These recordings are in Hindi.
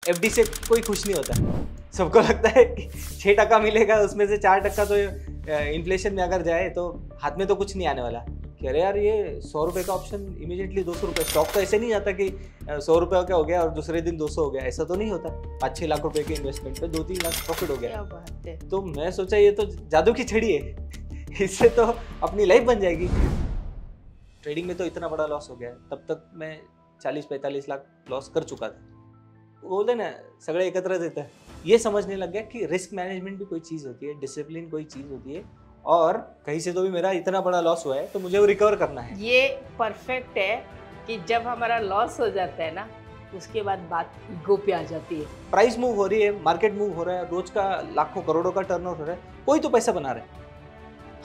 एफडी से कोई खुश नहीं होता। सबको लगता है कि 6% मिलेगा, उसमें से 4% तो इन्फ्लेशन में अगर जाए तो हाथ में तो कुछ नहीं आने वाला। कि अरे यार, ये 100 रुपये का ऑप्शन इमीडिएटली 200 रुपये। स्टॉक तो ऐसे नहीं जाता कि 100 रुपये का हो गया और दूसरे दिन 200 हो गया, ऐसा तो नहीं होता। 5-6 लाख रुपए के इन्वेस्टमेंट पे 2-3 लाख प्रॉफिट हो गया। क्या बात है। तो मैं सोचा ये तो जादू की छड़ी है इससे तो अपनी लाइफ बन जाएगी। ट्रेडिंग में तो इतना बड़ा लॉस हो गया, तब तक मैं 40-45 लाख लॉस कर चुका था। बोलते ना, सगळे एकत्रच येतं। ये समझने लग गया कि रिस्क मैनेजमेंट भी कोई चीज़ होती है, डिसिप्लिन कोई चीज़ होती है, और कहीं से तो भी मेरा इतना बड़ा लॉस हुआ है तो मुझे वो रिकवर करना है। ये परफेक्ट है कि जब हमारा लॉस हो जाता है ना, उसके बाद बात ईगो पे आ जाती है। प्राइस मूव हो रही है, मार्केट मूव हो रहा है, रोज का लाखों करोड़ों का टर्नओवर हो रहा है, कोई तो पैसा बना रहा है,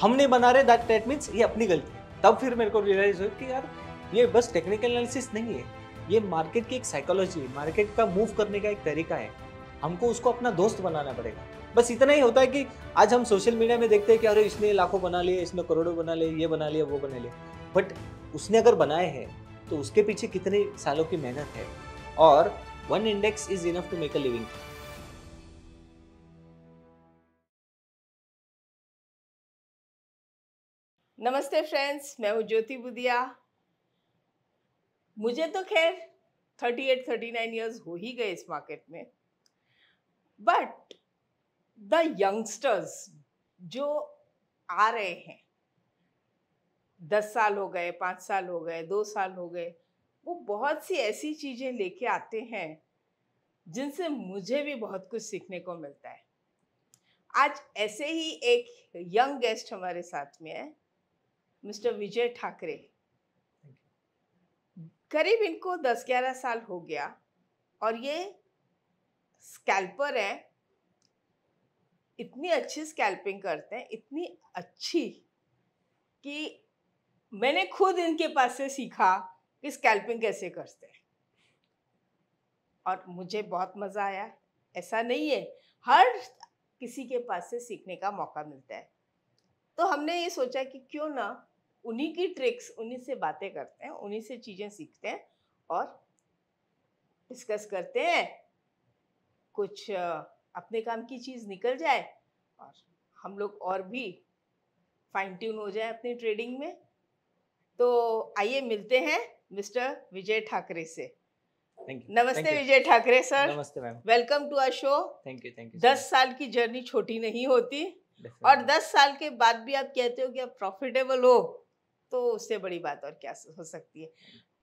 हम नहीं बना रहे। दैट मीन्स ये अपनी गलती है। तब फिर मेरे को रियलाइज हुआ कि यार, ये बस टेक्निकल एनालिसिस नहीं है, ये मार्केट की एक साइकोलॉजी है, मार्केट का मूव करने का एक तरीका है। हमको उसको अपना दोस्त बनाना पड़ेगा। बस इतना ही होता है कि आज हम सोशल मीडिया में देखते हैं कि अरे इसने लाखों बना लिए, इसने करोड़ों बना लिए, ये बना लिया, वो बना लिया, बट उसने अगर बनाए हैं तो उसके पीछे कितने सालों की मेहनत है, और one index is enough to make a living. नमस्ते फ्रेंड्स, मैं हूँ ज्योति बुदिया। मुझे तो खैर 38-39 इयर्स हो ही गए इस मार्केट में, बट द यंगस्टर्स जो आ रहे हैं, 10 साल हो गए, 5 साल हो गए, 2 साल हो गए, वो बहुत सी ऐसी चीजें लेके आते हैं जिनसे मुझे भी बहुत कुछ सीखने को मिलता है। आज ऐसे ही एक यंग गेस्ट हमारे साथ में है, मिस्टर विजय ठाकरे। करीब इनको 10-11 साल हो गया और ये स्कैल्पर हैं। इतनी अच्छी स्कैल्पिंग करते हैं, इतनी अच्छी कि मैंने खुद इनके पास से सीखा कि स्कैल्पिंग कैसे करते हैं, और मुझे बहुत मज़ा आया। ऐसा नहीं है, हर किसी के पास से सीखने का मौका मिलता है। तो हमने ये सोचा कि क्यों ना उन्हीं की ट्रिक्स, उन्हीं से बातें करते हैं, उन्हीं से चीज़ें सीखते हैं और डिस्कस करते हैं। कुछ अपने काम की चीज़ निकल जाए और हम लोग और भी फाइन ट्यून हो जाए अपनी ट्रेडिंग में। तो आइए मिलते हैं मिस्टर विजय ठाकरे से। Thank you. नमस्ते विजय ठाकरे सर। नमस्ते ma'am. Welcome to our show. Thank you. 10 साल की जर्नी छोटी नहीं होती, और 10 साल के बाद भी आप कहते हो कि आप प्रॉफिटेबल हो, तो उससे बड़ी बात और क्या हो सकती है।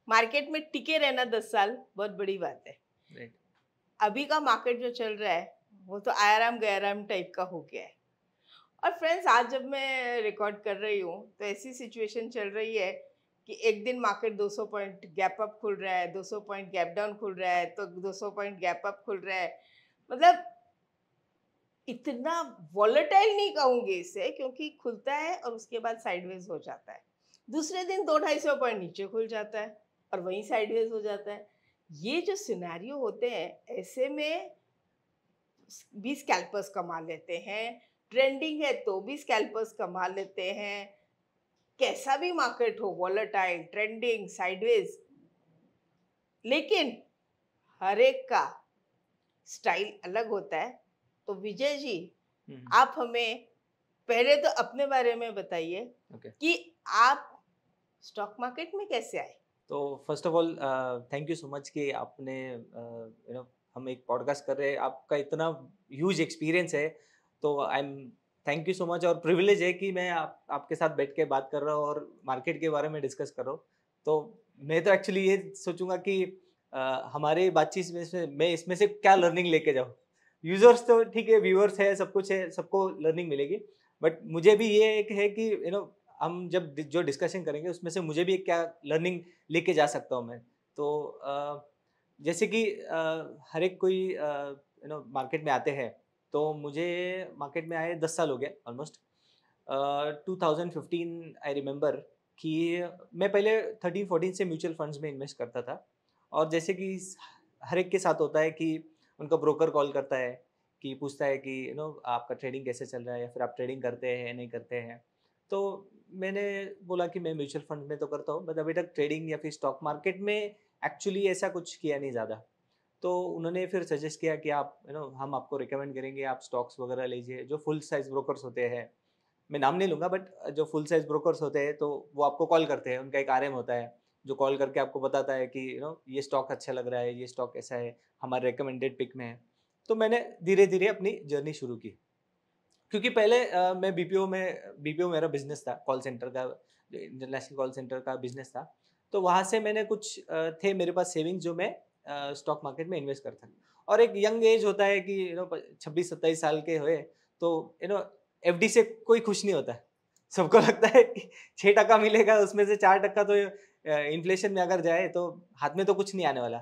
मार्केट में टिके रहना 10 साल बहुत बड़ी बात है। Right. अभी का मार्केट जो चल रहा है वो तो आराम गैराम टाइप का हो गया है। और फ्रेंड्स, आज जब मैं रिकॉर्ड कर रही हूँ तो ऐसी सिचुएशन चल रही है कि एक दिन मार्केट 200 पॉइंट गैप अप खुल रहा है, 200 पॉइंट गैप डाउन खुल रहा है, तो 200 पॉइंट गैप अप खुल रहा है। मतलब इतना वॉलेटाइल नहीं कहूँगी इसे, क्योंकि खुलता है और उसके बाद साइडवेज हो जाता है। दूसरे दिन 200-250 पॉइंट नीचे खुल जाता है और वहीं साइडवेज हो जाता है। ये जो सिनेरियो होते हैं, ऐसे में भी स्कैल्पर्स कमा लेते हैं। ट्रेंडिंग है तो भी स्कैल्पर्स कमा लेते हैं। कैसा भी मार्केट हो, वॉलेटाइल, ट्रेंडिंग, साइडवेज, लेकिन हर एक का स्टाइल अलग होता है। तो विजय जी, आप हमें पहले तो अपने बारे में बताइए कि आप स्टॉक मार्केट में कैसे आए। तो first of all thank you so much कि आपने हम एक पॉडकास्ट कर रहे हैं, आपका इतना ह्यूज एक्सपीरियंस है, तो I am thank you so much. और प्रिविलेज है कि मैं आपके साथ बैठ के बात कर रहा हूँ और मार्केट के बारे में डिस्कस कर रहा हूँ। तो मैं तो एक्चुअली ये सोचूंगा कि हमारे बातचीत में से मैं इसमें से क्या लर्निंग लेके जाऊँ। यूजर्स तो ठीक है, व्यूअर्स है, सब कुछ है, सबको लर्निंग मिलेगी, बट मुझे भी ये एक है कि हम जब जो डिस्कशन करेंगे उसमें से मुझे भी एक क्या लर्निंग लेके जा सकता हूँ मैं। तो जैसे कि हर एक कोई मार्केट में आते हैं, तो मुझे मार्केट में आए 10 साल हो गए ऑलमोस्ट। 2015 आई रिमेंबर कि मैं पहले 13-14 से म्यूचुअल फंड्स में इन्वेस्ट करता था, और जैसे कि हर एक के साथ होता है कि उनका ब्रोकर कॉल करता है कि पूछता है कि आपका ट्रेडिंग कैसे चल रहा है, या फिर आप ट्रेडिंग करते हैं नहीं करते हैं। तो मैंने बोला कि मैं म्यूचुअल फंड में तो करता हूँ, बट अभी तक ट्रेडिंग या फिर स्टॉक मार्केट में एक्चुअली ऐसा कुछ किया नहीं ज़्यादा। तो उन्होंने फिर सजेस्ट किया कि आप हम आपको रिकमेंड करेंगे, आप स्टॉक्स वगैरह लीजिए, जो फुल साइज ब्रोकर्स होते हैं, मैं नाम नहीं लूँगा, बट जो फुल साइज ब्रोकर्स होते हैं तो वो आपको कॉल करते हैं, उनका एक आरएम होता है जो कॉल करके आपको बताता है कि ये स्टॉक अच्छा लग रहा है, ये स्टॉक ऐसा है, हमारे रिकमेंडेड पिक में है। तो मैंने धीरे धीरे अपनी जर्नी शुरू की, क्योंकि पहले मैं बीपीओ मेरा बिजनेस था, कॉल सेंटर का, इंटरनेशनल कॉल सेंटर का बिजनेस था। तो वहाँ से मैंने कुछ थे मेरे पास सेविंग, जो मैं स्टॉक मार्केट में इन्वेस्ट करता। और एक यंग एज होता है कि 26-27 साल के हुए, तो एफडी से कोई खुश नहीं होता है। सबको लगता है कि 6% मिलेगा, उसमें से 4% तो इन्फ्लेशन में अगर जाए तो हाथ में तो कुछ नहीं आने वाला।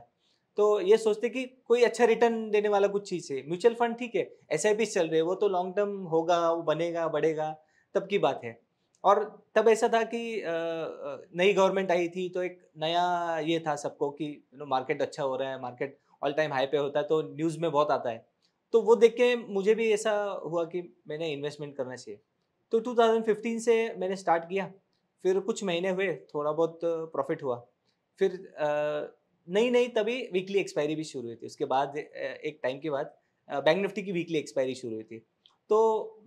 तो ये सोचते कि कोई अच्छा रिटर्न देने वाला कुछ चीज़ है। म्यूचुअल फंड ठीक है, एसआईपी चल रहे हैं, वो तो लॉन्ग टर्म होगा, वो बनेगा, बढ़ेगा, तब की बात है। और तब ऐसा था कि नई गवर्नमेंट आई थी, तो एक नया ये था सबको कि मार्केट अच्छा हो रहा है, मार्केट ऑल टाइम हाई पे होता है, तो न्यूज़ में बहुत आता है। तो वो देख के मुझे भी ऐसा हुआ कि मैंने इन्वेस्टमेंट करना चाहिए। तो 2015 से मैंने स्टार्ट किया, फिर कुछ महीने हुए, थोड़ा बहुत प्रॉफिट हुआ। फिर नहीं नहीं तभी वीकली एक्सपायरी भी शुरू हुई थी। उसके बाद एक टाइम के बाद बैंक निफ्टी की वीकली एक्सपायरी शुरू हुई थी। तो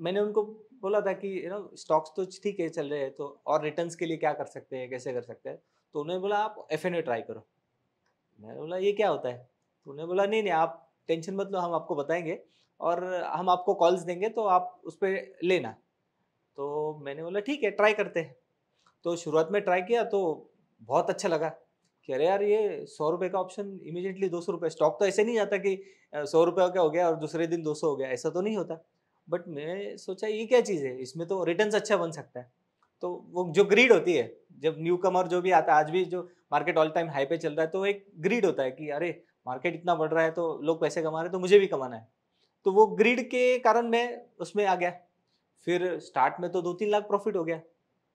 मैंने उनको बोला था कि स्टॉक्स तो ठीक है चल रहे हैं, तो और रिटर्न्स के लिए क्या कर सकते हैं, कैसे कर सकते हैं। तो उन्होंने बोला आप एफएनओ ट्राई करो। मैंने बोला ये क्या होता है। तो उन्होंने बोला नहीं नहीं, आप टेंशन मत लो, हम आपको बताएंगे और हम आपको कॉल्स देंगे, तो आप उस पर लेना। तो मैंने बोला ठीक है, ट्राई करते हैं। तो शुरुआत में ट्राई किया तो बहुत अच्छा लगा कि अरे यार, ये 100 रुपये का ऑप्शन इमीडिएटली 200 रुपये। स्टॉक तो ऐसे नहीं जाता कि 100 रुपये का हो गया और दूसरे दिन 200 हो गया, ऐसा तो नहीं होता। बट मैं सोचा ये क्या चीज़ है, इसमें तो रिटर्न्स अच्छा बन सकता है। तो वो जो ग्रीड होती है, जब न्यू कमर जो भी आता है, आज भी जो मार्केट ऑल टाइम हाई पे चल रहा है, तो एक ग्रीड होता है कि अरे मार्केट इतना बढ़ रहा है, तो लोग पैसे कमा रहे हैं, तो मुझे भी कमाना है। तो वो ग्रीड के कारण मैं उसमें आ गया। फिर स्टार्ट में तो 2-3 लाख प्रॉफिट हो गया,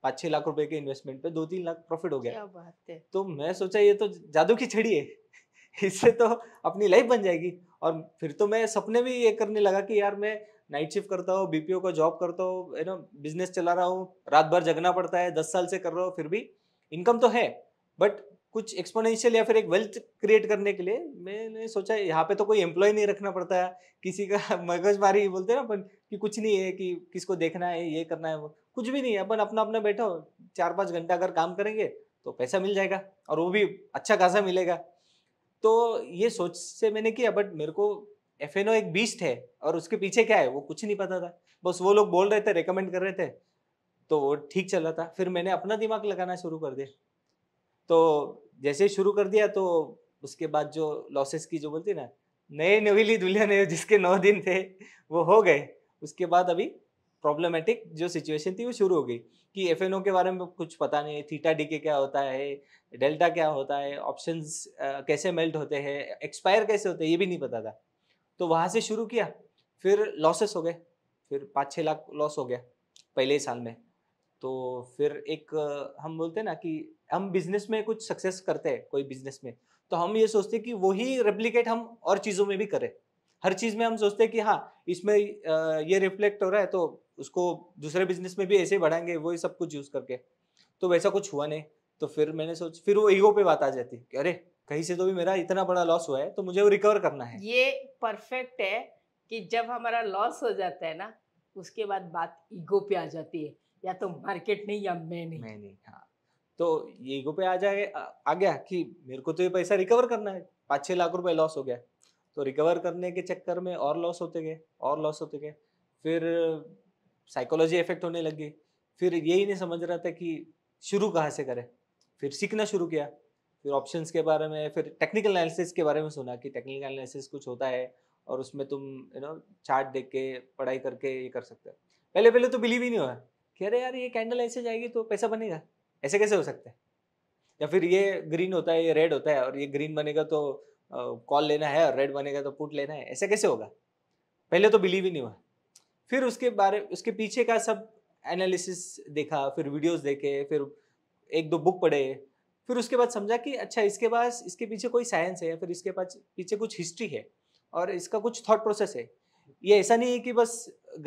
5-6 लाख रुपए के इन्वेस्टमेंट पे 2-3 लाख प्रॉफिट हो गया। क्या बात है। तो मैं सोचा ये तो जादू की छड़ी है, इससे तो अपनी लाइफ बन जाएगी। और फिर तो मैं सपने भी ये करने लगा कि यार मैं नाइट शिफ्ट करता हूँ, बीपीओ का जॉब करता हूँ, बिजनेस चला रहा हूँ, रात भर जगना पड़ता है, 10 साल से कर रहा हूँ, फिर भी इनकम तो है, बट कुछ एक्सपोनेंशियल या फिर एक वेल्थ क्रिएट करने के लिए मैंने सोचा यहाँ पे तो कोई एम्प्लॉय नहीं रखना पड़ता है, किसी का मगजमारी बोलते हैं ना अपन, कि कुछ नहीं है कि किसको देखना है, ये करना है, वो कुछ भी नहीं है। अपन अपना अपना बैठो, 4-5 घंटा अगर काम करेंगे तो पैसा मिल जाएगा, और वो भी अच्छा खासा मिलेगा। तो ये सोच से मैंने किया, बट मेरे को एफएनओ एक बीस्ट है, और उसके पीछे क्या है वो कुछ नहीं पता था। बस वो लोग बोल रहे थे, रेकमेंड कर रहे थे, तो वो ठीक चल रहा था। फिर मैंने अपना दिमाग लगाना शुरू कर दिया। तो जैसे ही शुरू कर दिया, तो उसके बाद जो लॉसेस की जो बोलती है ना, नए नवेली दुल्हन है जिसके 9 दिन थे वो हो गए। उसके बाद अभी प्रॉब्लमेटिक जो सिचुएशन थी वो शुरू हो गई कि एफएनओ के बारे में कुछ पता नहीं, थीटा डीके क्या होता है, डेल्टा क्या होता है, ऑप्शंस कैसे मेल्ट होते हैं, एक्सपायर कैसे होते हैं, ये भी नहीं पता था। तो वहाँ से शुरू किया, फिर लॉसेस हो गए, फिर 5-6 लाख लॉस हो गया पहले ही साल में। तो फिर एक हम बोलते हैं ना कि हम बिजनेस में कुछ सक्सेस करते हैं कोई बिजनेस में, तो हम ये सोचते हैं कि वही रेप्लिकेट हम और चीज़ों में भी करें। हर चीज़ में हम सोचते हैं कि हाँ, इसमें ये रिफ्लेक्ट हो रहा है, तो उसको दूसरे बिजनेस में भी ऐसे ही बढ़ाएंगे, वही सब कुछ यूज़ करके। तो वैसा कुछ हुआ नहीं। तो फिर मैंने फिर वो ईगो पे बात आ जाती कि अरे, कहीं से तो भी मेरा इतना बड़ा लॉस हुआ है, तो मुझे वो रिकवर करना है। ये परफेक्ट है कि जब हमारा लॉस हो जाता है ना, उसके बाद बात ईगो पे आ जाती है, या तो मार्केट नहीं या मैं नहीं। मैं नहीं, हाँ। तो ये ईगो पे आ गया कि मेरे को तो ये पैसा रिकवर करना है, 5-6 लाख रुपए लॉस हो गया। तो रिकवर करने के चक्कर में और लॉस होते गए, और लॉस होते गए। फिर साइकोलॉजी इफेक्ट होने लगी। फिर यही नहीं समझ रहा था कि शुरू कहाँ से करें। फिर सीखना शुरू किया, फिर ऑप्शंस के बारे में, फिर टेक्निकल एनालिसिस के बारे में सुना कि टेक्निकल एनालिसिस कुछ होता है, और उसमें तुम चार्ट देख के, पढ़ाई करके ये कर सकते हो। पहले पहले तो बिलीव ही नहीं हुआ कि अरे यार, ये कैंडल ऐसे जाएगी तो पैसा बनेगा, ऐसे कैसे हो सकता है। या फिर ये ग्रीन होता है, ये रेड होता है, और ये ग्रीन बनेगा तो कॉल लेना है, और रेड बनेगा तो पुट लेना है, ऐसे कैसे होगा। पहले तो बिलीव ही नहीं हुआ। फिर उसके पीछे का सब एनालिसिस देखा, फिर वीडियोस देखे, फिर एक दो बुक पढ़े। फिर उसके बाद समझा कि अच्छा, इसके पास इसके पीछे कोई साइंस है, फिर इसके पास पीछे कुछ हिस्ट्री है, और इसका कुछ थॉट प्रोसेस है। ये ऐसा नहीं है कि बस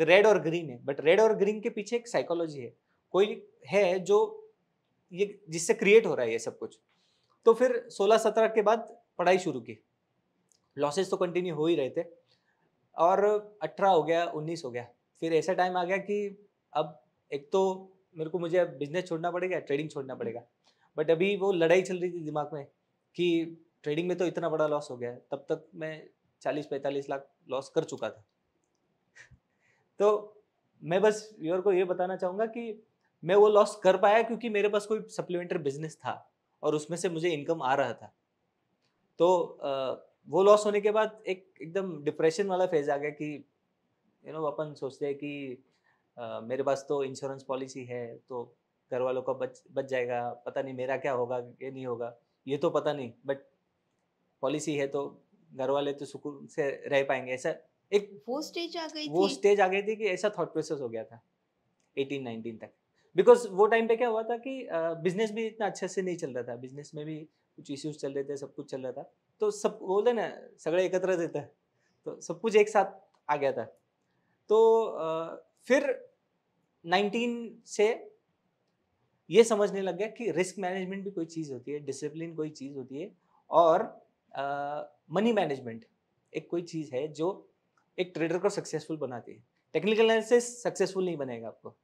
रेड और ग्रीन है, बट रेड और ग्रीन के पीछे एक साइकोलॉजी है, कोई है जो ये जिससे क्रिएट हो रहा है ये सब कुछ। तो फिर 16-17 के बाद पढ़ाई शुरू की, लॉसेस तो कंटिन्यू हो ही रहे थे, और 18 हो गया, 19 हो गया, फिर ऐसा टाइम आ गया कि अब एक तो मुझे बिजनेस छोड़ना पड़ेगा, ट्रेडिंग छोड़ना पड़ेगा, बट अभी वो लड़ाई चल रही थी दिमाग में कि ट्रेडिंग में तो इतना बड़ा लॉस हो गया है, तब तक मैं 40-45 लाख लॉस कर चुका था। तो मैं बस व्यूअर को ये बताना चाहूँगा कि मैं वो लॉस कर पाया क्योंकि मेरे पास कोई सप्लीमेंट्री बिजनेस था और उसमें से मुझे इनकम आ रहा था। तो वो लॉस होने के बाद एकदम डिप्रेशन वाला फेज आ गया कि अपन सोचते हैं कि मेरे पास तो इंश्योरेंस पॉलिसी है, तो घर वालों का बच बच जाएगा, पता नहीं मेरा क्या होगा, ये नहीं होगा, ये तो पता नहीं, बट पॉलिसी है तो घर वाले तो सुकून से रह पाएंगे, ऐसा एक वो स्टेज आ गई वो थी। स्टेज आ गई थी कि ऐसा थॉट प्रोसेस हो गया था 18-19 तक। बिकॉज वो टाइम पे क्या हुआ था कि बिजनेस भी इतना अच्छे से नहीं चल रहा था, बिजनेस में भी कुछ इश्यूज चल रहे थे, सब कुछ चल रहा था, तो सब बोलते ना सगळे एकत्र देता है, तो सब कुछ एक साथ आ गया था। तो फिर 19 से ये समझने लग गया कि रिस्क मैनेजमेंट भी कोई चीज़ होती है, डिसिप्लिन कोई चीज़ होती है, और मनी मैनेजमेंट एक कोई चीज़ है जो एक ट्रेडर को सक्सेसफुल बनाती है। टेक्निकल एनालिसिस सक्सेसफुल नहीं बनेगा आपको,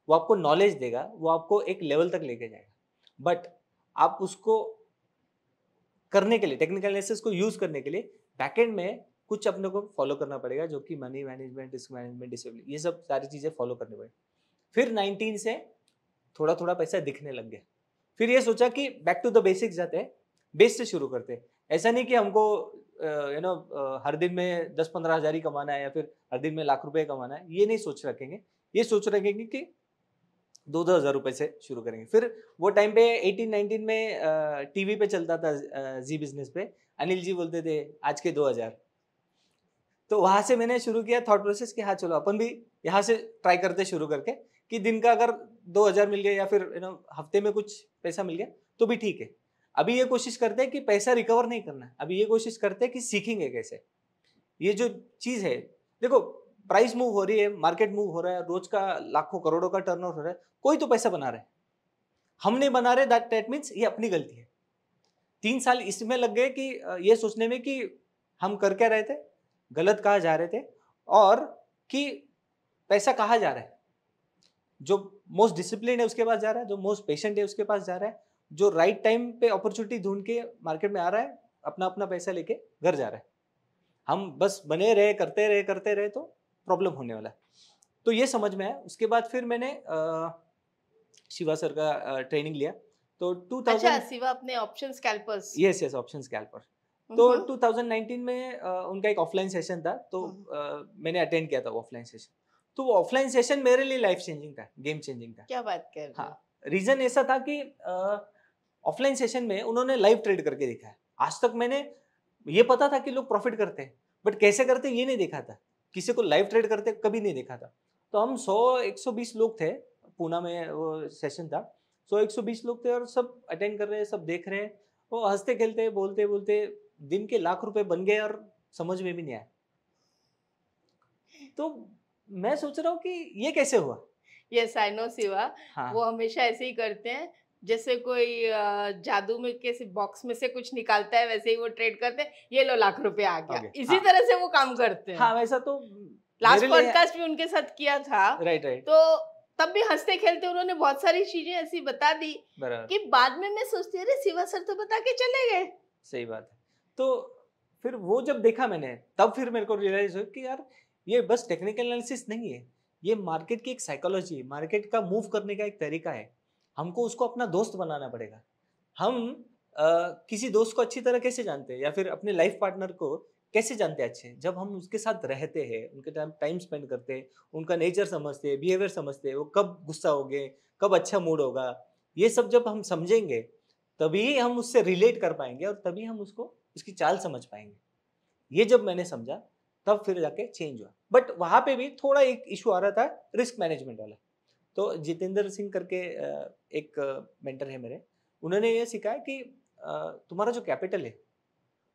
वो आपको नॉलेज देगा, वो आपको एक लेवल तक लेके जाएगा, बट आप उसको करने के लिए, टेक्निकल एनालिसिस को यूज करने के लिए बैकएंड में कुछ अपने को फॉलो करना पड़ेगा, जो कि money management, risk management, discipline, ये सब सारी चीजें फॉलो करनी पड़ेगी। फिर 19 से थोड़ा थोड़ा पैसा दिखने लग गया, फिर ये सोचा कि बैक टू द बेसिक्स जाते हैं, बेस से शुरू करते हैं। ऐसा नहीं कि हमको हर दिन में 10-15 हज़ार ही कमाना है या फिर हर दिन में लाख रुपए कमाना है, ये नहीं सोच रखेंगे, ये सोच रखेंगे कि 2-2 हज़ार रुपए से शुरू करेंगे। फिर वो टाइम पे 18-19 में टीवी पे चलता था जी बिजनेस पे, अनिल जी बोलते थे आज के 2 हज़ार, तो वहां से मैंने शुरू किया थॉट प्रोसेस कि हाँ चलो अपन भी यहाँ से ट्राई करते शुरू करके कि दिन का अगर 2 हज़ार मिल गया या फिर हफ्ते में कुछ पैसा मिल गया तो भी ठीक है। अभी ये कोशिश करते हैं कि पैसा रिकवर नहीं करना है, अभी ये कोशिश करते हैं कि सीखेंगे कैसे। ये जो चीज है, देखो प्राइस मूव हो रही है, मार्केट मूव हो रहा है, रोज का लाखों करोड़ों का टर्नओवर हो रहा है, कोई तो पैसा बना रहा है, हम नहीं बना रहे, दैट मीन्स ये अपनी गलती है। 3 साल इसमें लग गए कि ये सोचने में कि हम कर क्या रहे थे, गलत कहाँ जा रहे थे, और कि पैसा कहाँ जा रहा है। जो मोस्ट डिसिप्लिन है उसके पास जा रहा है, जो मोस्ट पेशेंट है उसके पास जा रहा है, जो राइट टाइम पे अपॉर्चुनिटी ढूंढ के मार्केट में आ रहा है, अपना अपना पैसा लेके घर जा रहा है। हम बस बने रहे, करते रहे तो प्रॉब्लम होने वाला है। तो ये समझ में आया। उसके बाद फिर मैंने शिवा सर का ट्रेनिंग लिया। तो 2000, अच्छा, सिवा अपने option scalpers. Yes yes, option scalper. तो 2019 में उनका एक ऑफलाइन सेशन था, तो मैंने अटेंड किया था ऑफलाइन सेशन। तो वो ऑफलाइन सेशन मेरे लिए लाइफ चेंजिंग था, गेम चेंजिंग था। क्या बात कर रहे हो? हाँ, रीजन ऐसा था कि ऑफलाइन सेशन में उन्होंने लाइव ट्रेड करके दिखाया। आज तक मैंने ये पता था कि लोग प्रॉफिट करते हैं, बट कैसे करते हैं ये नहीं देखा था, किसी को लाइव ट्रेड करते कभी नहीं देखा था। तो हम 100-120 लोग थे, पूना में वो सेशन था, 100-120 लोग थे और सब अटेंड कर रहे हैं, सब देख रहे हैं, वो हंसते खेलते बोलते बोलते दिन के लाख रुपए बन गए और समझ में भी नहीं आया। तो मैं सोच रहा हूँ कि ये कैसे हुआ। यस, आई नो सिवा। हाँ वो हमेशा ऐसे ही करते हैं, जैसे कोई जादू में किसी बॉक्स में से कुछ निकालता है, वैसे ही वो ट्रेड करते हैं, ये लो लाख रुपए आ गया। इसी हाँ तरह से वो काम करते हैं। हाँ, वैसा तो लास्ट मेरे लिए, पॉडकास्ट भी उनके साथ किया था, राइट राइट, तो तब भी हंसते खेलते उन्होंने बहुत सारी चीजें ऐसी बता दी बराबर, कि बाद में मैं सोचती अरे सिवा सर तो बता के चले गए। सही बात है। तो फिर वो जब देखा मैंने, तब फिर मेरे को रियलाइज हुआ कि यार ये बस टेक्निकल एनालिसिस नहीं है, ये मार्केट की एक साइकोलॉजी है, मार्केट का मूव करने का एक तरीका है। हमको उसको अपना दोस्त बनाना पड़ेगा। हम किसी दोस्त को अच्छी तरह कैसे जानते हैं, या फिर अपने लाइफ पार्टनर को कैसे जानते हैं अच्छे, जब हम उसके साथ रहते हैं, उनके टाइम टाइम स्पेंड करते हैं, उनका नेचर समझते हैं, बिहेवियर समझते हैं, वो कब गुस्सा होंगे, कब अच्छा मूड होगा, ये सब जब हम समझेंगे तभी हम उससे रिलेट कर पाएंगे और तभी हम उसको उसकी चाल समझ पाएंगे। ये जब मैंने समझा तब फिर जाके चेंज हुआ। बट वहां पे भी थोड़ा एक इशू आ रहा था, रिस्क मैनेजमेंट वाला। तो जितेंद्र सिंह करके एक मेंटर है मेरे, उन्होंने ये सिखाया कि तुम्हारा जो कैपिटल है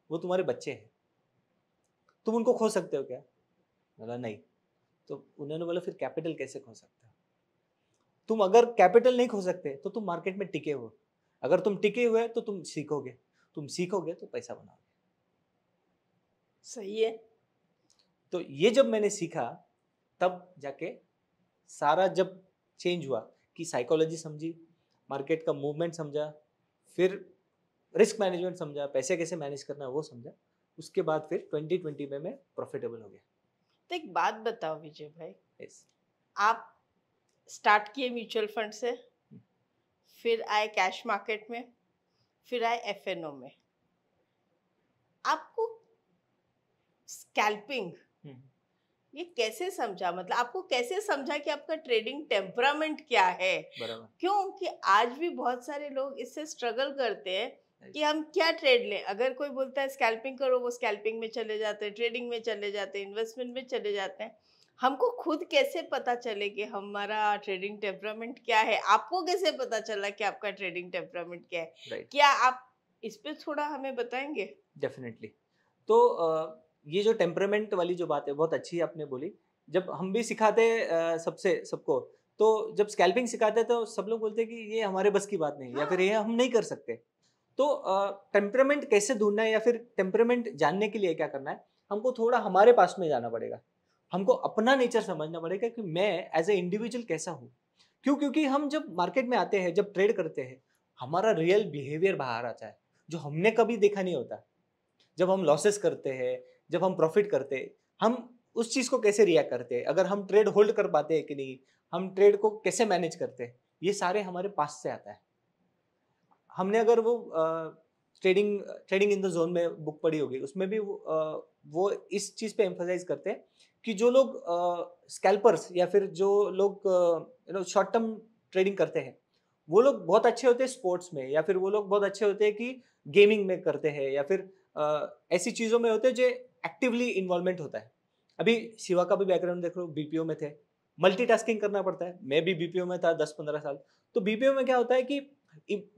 वो तुम्हारे बच्चे हैं, तुम उनको खो सकते हो क्या? बोला नहीं। तो उन्होंने बोला फिर कैपिटल कैसे खो सकते हो? तुम अगर कैपिटल नहीं खो सकते तो तुम मार्केट में टिके हो, अगर तुम टिके हुए तो तुम सीखोगे, तुम सीखोगे तो पैसा बनाओगे। सही है। तो ये जब मैंने सीखा तब जाके सारा जब चेंज हुआ कि साइकोलॉजी समझी, मार्केट का मूवमेंट समझा, फिर रिस्क मैनेजमेंट समझा, पैसे कैसे मैनेज करना है वो समझा, उसके बाद फिर 2020 में मैं प्रॉफिटेबल हो गया। तो एक बात बताओ विजय भाई, यस। आप स्टार्ट किए म्यूचुअल फंड से, फिर आए कैश मार्केट में, फिर आए एफएनओ में। आपको स्कैल्पिंग ये कैसे समझा, मतलब आपको कैसे समझा कि आपका ट्रेडिंग टेम्परामेंट क्या है? बराबर। क्योंकि आज भी बहुत सारे लोग इससे स्ट्रगल करते हैं कि हम क्या ट्रेड लें। अगर कोई बोलता है स्कैल्पिंग करो, वो स्कैल्पिंग में चले जाते हैं, ट्रेडिंग में चले जाते हैं, इन्वेस्टमेंट में चले जाते हैं। हमको खुद कैसे पता चले कि हमारा ट्रेडिंग टेम्परामेंट क्या है? आपको कैसे पता चला कि आपका ट्रेडिंग टेम्परामेंट क्या है? राइट। क्या आप इस पे थोड़ा हमें बताएंगे? डेफिनेटली। तो ये जो टेम्परामेंट वाली जो बात है बहुत अच्छी आपने बोली। जब हम भी सिखाते सबसे सबको, तो जब स्कैल्पिंग सिखाते हैं तो सब लोग बोलते हैं कि ये हमारे बस की बात नहीं है या फिर ये हम नहीं कर सकते। तो टेम्परामेंट कैसे ढूंढना है या फिर टेम्परामेंट जानने के लिए क्या करना है, हमको थोड़ा हमारे पास में जाना पड़ेगा। हमको अपना नेचर समझना पड़ेगा कि मैं एज ए इंडिविजुअल कैसा हूँ। क्यों? क्योंकि हम जब मार्केट में आते हैं, जब ट्रेड करते हैं, हमारा रियल बिहेवियर बाहर आता है जो हमने कभी देखा नहीं होता। जब हम लॉसेस करते हैं, जब हम प्रॉफिट करते हैं, हम उस चीज़ को कैसे रिएक्ट करते हैं, अगर हम ट्रेड होल्ड कर पाते हैं कि नहीं, हम ट्रेड को कैसे मैनेज करते हैं, ये सारे हमारे पास से आता है। हमने अगर वो trading trading in the zone में बुक पढ़ी होगी, उसमें भी वो इस चीज़ पे एम्फसाइज करते हैं कि जो लोग स्कैल्पर्स या फिर जो लोग शॉर्ट टर्म ट्रेडिंग करते हैं, वो लोग बहुत अच्छे होते हैं स्पोर्ट्स में, या फिर वो लोग बहुत अच्छे होते हैं कि गेमिंग में करते हैं, या फिर ऐसी चीज़ों में होते हैं जो एक्टिवली इन्वॉल्वमेंट होता है। अभी शिवा का भी बैकग्राउंड देख लो, बीपीओ में थे, मल्टीटास्किंग करना पड़ता है। मैं भी बीपीओ में था 10-15 साल। तो बीपीओ में क्या होता है कि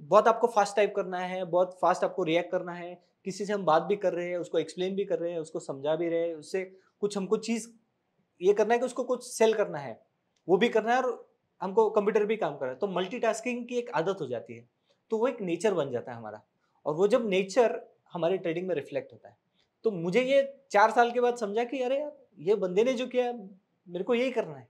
बहुत आपको फास्ट टाइप करना है, बहुत फास्ट आपको रिएक्ट करना है। किसी से हम बात भी कर रहे हैं, उसको एक्सप्लेन भी कर रहे हैं, उसको समझा भी रहे हैं, उससे कुछ हमको चीज़ ये करना है कि उसको कुछ सेल करना है, वो भी करना है, और हमको कंप्यूटर भी काम कर रहा है। तो मल्टीटास्किंग की एक आदत हो जाती है, तो वो एक नेचर बन जाता है हमारा, और वो जब नेचर हमारे ट्रेडिंग में रिफ्लेक्ट होता है। तो मुझे ये 4 साल के बाद समझा कि अरे यार, ये बंदे ने जो किया मेरे को यही करना है,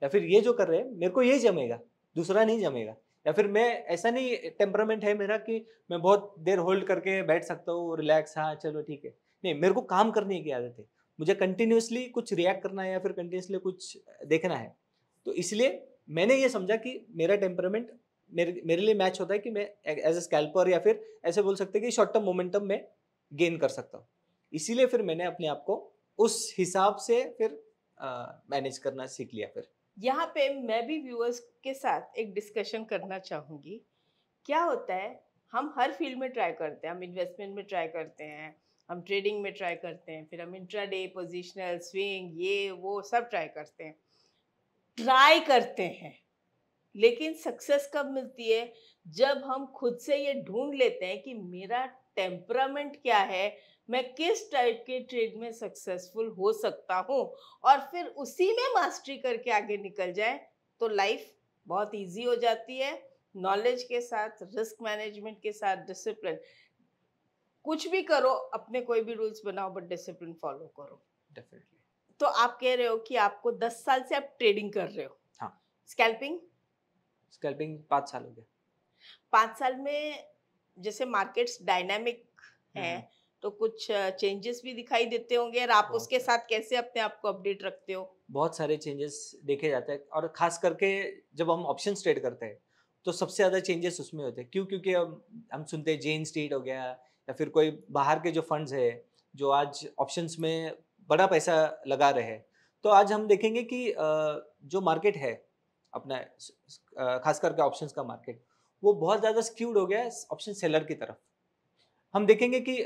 या फिर ये जो कर रहे हैं मेरे को यही जमेगा, दूसरा नहीं जमेगा। या फिर मैं ऐसा नहीं टेम्परामेंट है मेरा कि मैं बहुत देर होल्ड करके बैठ सकता हूँ रिलैक्स, हाँ चलो ठीक है। नहीं, मेरे को काम करने की आदत है, मुझे कंटिन्यूसली कुछ रिएक्ट करना है या फिर कंटिन्यूसली कुछ देखना है। तो इसलिए मैंने ये समझा कि मेरा टेम्परामेंट मेरे मेरे लिए मैच होता है कि मैं एज ए स्कैल्पर, या फिर ऐसे बोल सकते हैं कि शॉर्ट टर्म मोमेंटम में गेन कर सकता हूँ। इसीलिए फिर मैंने अपने आप को उस हिसाब से फिर मैनेज करना सीख लिया फिर। यहाँ पे मैं भी व्यूअर्स के साथ एक डिस्कशन करना चाहूँगी। क्या होता है, हम हर फील्ड में ट्राई करते हैं, हम इन्वेस्टमेंट में ट्राई करते हैं, हम ट्रेडिंग में ट्राई करते हैं, फिर हम इंट्राडे, पोजिशनल, स्विंग, ये वो सब ट्राई करते हैं, ट्राई करते हैं। लेकिन सक्सेस कब मिलती है? जब हम खुद से ये ढूंढ लेते हैं कि मेरा टेम्परामेंट क्या है, मैं किस टाइप के ट्रेड में सक्सेसफुल हो सकता हूँ, और फिर उसी में मास्टरी करके आगे निकल जाए, तो लाइफ बहुत इजी हो जाती है। नॉलेज के साथ, रिस्क मैनेजमेंट के साथ, डिसिप्लिन, कुछ भी करो, अपने कोई भी रूल्स बनाओ, बट डिसिप्लिन फॉलो करो। डेफिनेटली। तो आप कह रहे हो कि आपको 10 साल से आप ट्रेडिंग कर रहे हो। हाँ। स्कैल्पिंग स्कैल्पिंग 5 साल हो गए। 5 साल में जैसे मार्केट्स डायनामिक हैं, हम्म। तो कुछ चेंजेस भी दिखाई देते होंगे, और आप बहुत उसके सारे साथ कैसे अपने आप को अपडेट रखते हो? बहुत सारे चेंजेस देखे जाते हैं, और खास करके जब हम ऑप्शन ट्रेड करते हैं तो सबसे ज़्यादा चेंजेस उसमें होते हैं। क्यों? क्योंकि हम सुनते हैं जेन स्ट्रीट हो गया, या फिर कोई बाहर के जो फंड्स है जो आज ऑप्शंस में बड़ा पैसा लगा रहे हैं। तो आज हम देखेंगे कि जो मार्केट है अपना, खास करके ऑप्शंस का मार्केट, वो बहुत ज़्यादा स्क्यूड हो गया है ऑप्शन सेलर की तरफ। हम देखेंगे कि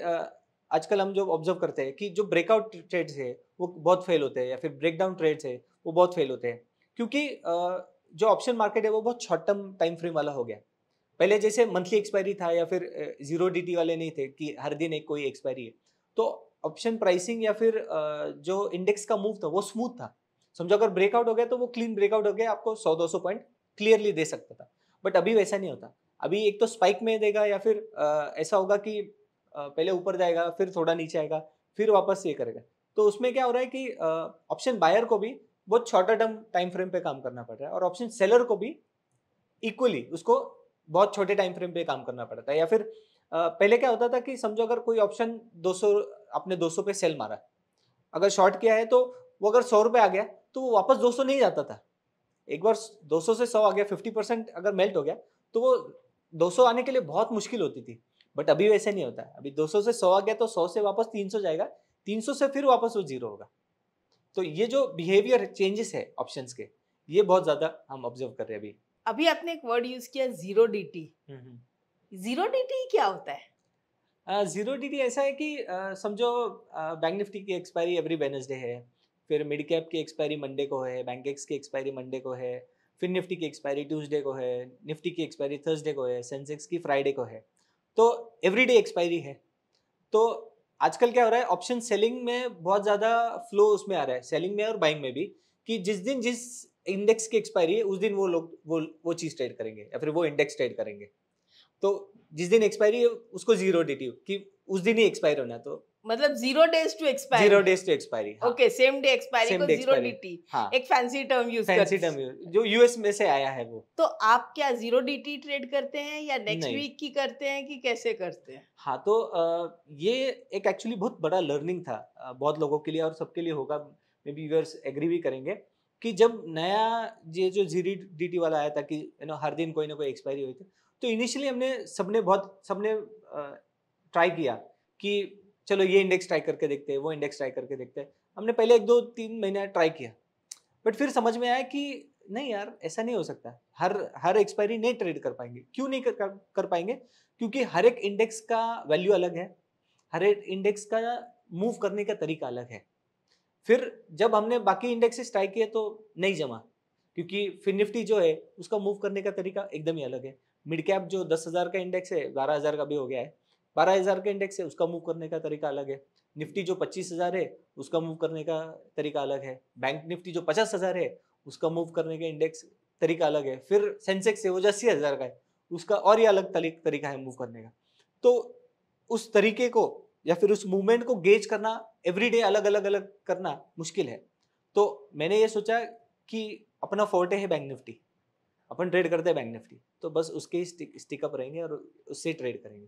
आजकल हम जो ऑब्जर्व करते हैं कि जो ब्रेकआउट ट्रेड्स है वो बहुत फेल होते हैं, या फिर ब्रेकडाउन ट्रेड्स है वो बहुत फेल होते हैं, क्योंकि जो ऑप्शन मार्केट है वो बहुत शॉर्ट टर्म टाइम फ्रेम वाला हो गया। पहले जैसे मंथली एक्सपायरी था, या फिर जीरो डीटी वाले नहीं थे कि हर दिन एक कोई एक्सपायरी है। तो ऑप्शन प्राइसिंग या फिर जो इंडेक्स का मूव था वो स्मूथ था। समझो अगर ब्रेकआउट हो गया तो वो क्लीन ब्रेकआउट हो गया, आपको 100-200 पॉइंट क्लियरली दे सकता था। बट अभी वैसा नहीं होता। अभी एक तो स्पाइक में देगा, या फिर ऐसा होगा कि पहले ऊपर जाएगा, फिर थोड़ा नीचे आएगा, फिर वापस ये करेगा। तो उसमें क्या हो रहा है कि ऑप्शन बायर को भी बहुत शॉर्टर टर्म टाइम फ्रेम पे काम करना पड़ रहा है और ऑप्शन सेलर को भी इक्वली उसको बहुत छोटे टाइम फ्रेम पे काम करना पड़ता है। या फिर पहले क्या होता था कि समझो अगर कोई ऑप्शन 200 आपने 200 पे सेल मारा, अगर शॉर्ट किया है तो वो अगर 100 रुपए आ गया तो वो वापस 200 नहीं जाता था। एक बार 200 से 100 आ गया, 50% अगर मेल्ट हो गया तो वो 200 आने के लिए बहुत मुश्किल होती थी। बट अभी वैसे नहीं होता है। अभी 200 से 100 आ गया तो 100 से वापस 300 जाएगा, 300 से फिर वापस वो जीरो होगा। तो ये जो बिहेवियर चेंजेस है ऑप्शंस के, ये बहुत ज्यादा हम ऑब्जर्व कर रहे हैं अभी। अभी आपने एक वर्ड यूज किया, जीरो डीटी। जीरो डीटी क्या होता है? जीरो डीटी ऐसा है कि समझो बैंक निफ्टी की एक्सपायरी एवरी वेडनेसडे है, फिर मिड कैप की एक्सपायरी मंडे को है, बैंक एक्स की एक्सपायरी मंडे को है, फिर निफ्टी की एक्सपायरी ट्यूसडे को है, निफ्टी की एक्सपायरी थर्सडे को है, सेंसेक्स की फ्राइडे को है। तो एवरीडे एक्सपायरी है। तो आजकल क्या हो रहा है, ऑप्शन सेलिंग में बहुत ज़्यादा फ्लो उसमें आ रहा है, सेलिंग में और बाइंग में भी, कि जिस दिन जिस इंडेक्स की एक्सपायरी है उस दिन वो लोग वो चीज़ ट्रेड करेंगे या फिर वो इंडेक्स ट्रेड करेंगे। तो जिस दिन एक्सपायरी है उसको जीरो डेटी कि उस दिन ही एक्सपायर होना है, तो मतलब 0 days to expiry. 0 days to expiry. हाँ, okay, same day expiry same को डे जीरो एक्सपायरी। डीटी। हाँ, एक फैंसी टर्म यूज फैंसी करते टर्म हैं। जो यूएस में से आया है वो। तो आप क्या जीरो डीटी ट्रेड करते हैं या नेक्स्ट नहीं। वीक की करते हैं कि कैसे करते हैं? हाँ, तो ये एक एक्चुअली बहुत बड़ा लर्निंग था बहुत लोगों के लिए और सबके लिए होगा, मे बी व्यूअर्स एग्री भी करेंगे कि जब नया ये जो जीरो डीटी वाला आया था कि हर दिन कोई ना कोई एक्सपायरी हुई थी, तो इनिशियली सबने ट्राई किया कि चलो ये इंडेक्स ट्राई करके देखते हैं, वो इंडेक्स ट्राई करके देखते हैं। हमने पहले 1-2-3 महीने ट्राई किया, बट फिर समझ में आया कि नहीं यार, ऐसा नहीं हो सकता। हर एक्सपायरी नहीं ट्रेड कर पाएंगे। क्यों नहीं कर पाएंगे? क्योंकि हर एक इंडेक्स का वैल्यू अलग है, हर एक इंडेक्स का मूव करने का तरीका अलग है। फिर जब हमने बाकी इंडेक्सेस ट्राई किए तो नहीं जमा, क्योंकि फिर निफ्टी जो है उसका मूव करने का तरीका एकदम ही अलग है। मिड कैप जो 10,000 का इंडेक्स है 12,000 का भी हो गया है, 12,000 का इंडेक्स है उसका मूव करने का तरीका अलग है। निफ्टी जो 25,000 है उसका मूव करने का तरीका अलग है। बैंक निफ्टी जो 50,000 है उसका मूव करने का इंडेक्स तरीका अलग है। फिर सेंसेक्स है वो जो 80,000 का है उसका और ही अलग तरीका है मूव करने का। तो उस तरीके को या फिर उस मूवमेंट को गेज करना एवरीडे अलग अलग अलग करना मुश्किल है। तो मैंने ये सोचा कि अपना फोर्टे है बैंक निफ्टी, अपन ट्रेड करते हैं बैंक निफ्टी, तो बस उसके ही स्टिकअप रहेंगे और उससे ट्रेड करेंगे।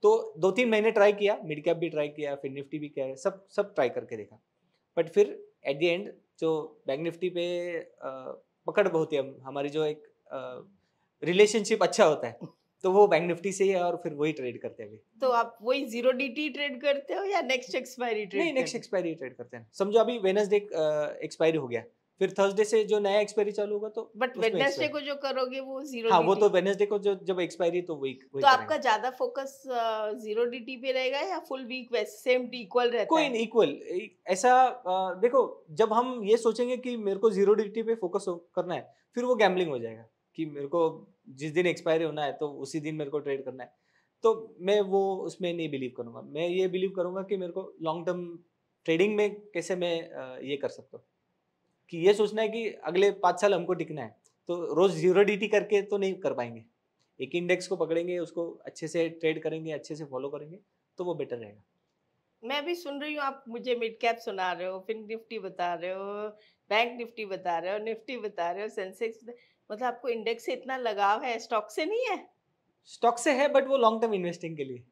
तो 2-3 महीने ट्राई किया, मिड कैप भी ट्राई किया, फिर निफ्टी भी किया, सब ट्राई करके देखा। बट फिर एट द एंड जो बैंक निफ्टी पे पकड़ बहुत है, हमारी जो एक रिलेशनशिप अच्छा होता है तो वो बैंक निफ्टी से ही है और फिर वही ट्रेड करते हैं अभी। तो आप वही जीरो डीटी ट्रेड करते हो या नेक्स्ट एक्सपायरी ट्रेड? नहीं, नेक्स्ट एक्सपायरी ट्रेड करते हैं। समझो अभी वेडनेसडे एक्सपायरी हो गया, फिर थर्सडे से जो नया एक्सपायरी चालू होगा तो बट वेडनेसडे को जो करोगे वो जीरो हाँ, डीटी? वो तो वेडनेसडे को जो जब एक्सपायरी तो वही तो आपका ज्यादा फोकस जीरो डीटी पे रहेगा या फुल वीक वैसे सेम इक्वल रहता कोई है? इक्वल ऐसा देखो, जब हम ये सोचेंगे कि मेरे को जीरो डीटी पे फोकस करना है, फिर वो गैम्बलिंग हो जाएगा कि मेरे को जिस दिन एक्सपायरी होना है तो उसी दिन मेरे को ट्रेड करना है। तो मैं वो उसमें नहीं बिलीव करूंगा। मैं ये बिलीव करूंगा कि मेरे को लॉन्ग टर्म ट्रेडिंग में कैसे मैं ये कर सकता हूँ, कि ये सोचना है कि अगले 5 साल हमको टिकना है, तो रोज जीरो डीटी करके तो नहीं कर पाएंगे। एक इंडेक्स को पकड़ेंगे, उसको अच्छे से ट्रेड करेंगे, अच्छे से फॉलो करेंगे, तो वो बेटर रहेगा। मैं अभी सुन रही हूँ, आप मुझे मिड कैप सुना रहे हो, फिर निफ्टी बता रहे हो, बैंक निफ्टी बता रहे हो, निफ्टी बता रहे हो, सेंसेक्स मतलब आपको इंडेक्स से इतना लगाव है, स्टॉक से नहीं है? स्टॉक से है बट वो लॉन्ग टर्म इन्वेस्टिंग के लिए।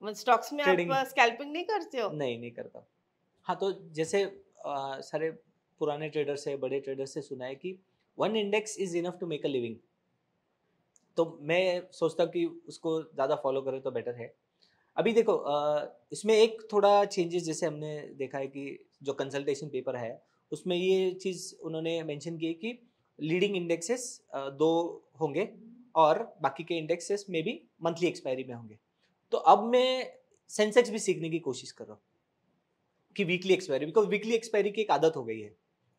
मतलब स्टॉक्स में ट्रेडिंग आप स्कैल्पिंग नहीं करते हो? नहीं करता। हाँ, तो जैसे सारे पुराने ट्रेडर्स से, बड़े ट्रेडर्स से सुना है कि one index is enough to make a living. तो मैं सोचता हूँ कि उसको ज़्यादा फॉलो करें तो बेटर है। अभी देखो इसमें एक थोड़ा चेंजेस जैसे हमने देखा है कि जो कंसल्टेशन पेपर है उसमें ये चीज़ उन्होंने मेंशन की है कि लीडिंग इंडेक्सेस 2 होंगे और बाकी के इंडेक्सेस में भी मंथली एक्सपायरी में होंगे। तो अब मैं सेंसेक्स भी सीखने की कोशिश कर रहा हूँ कि weekly expiry, because weekly expiry की एक आदत हो गई है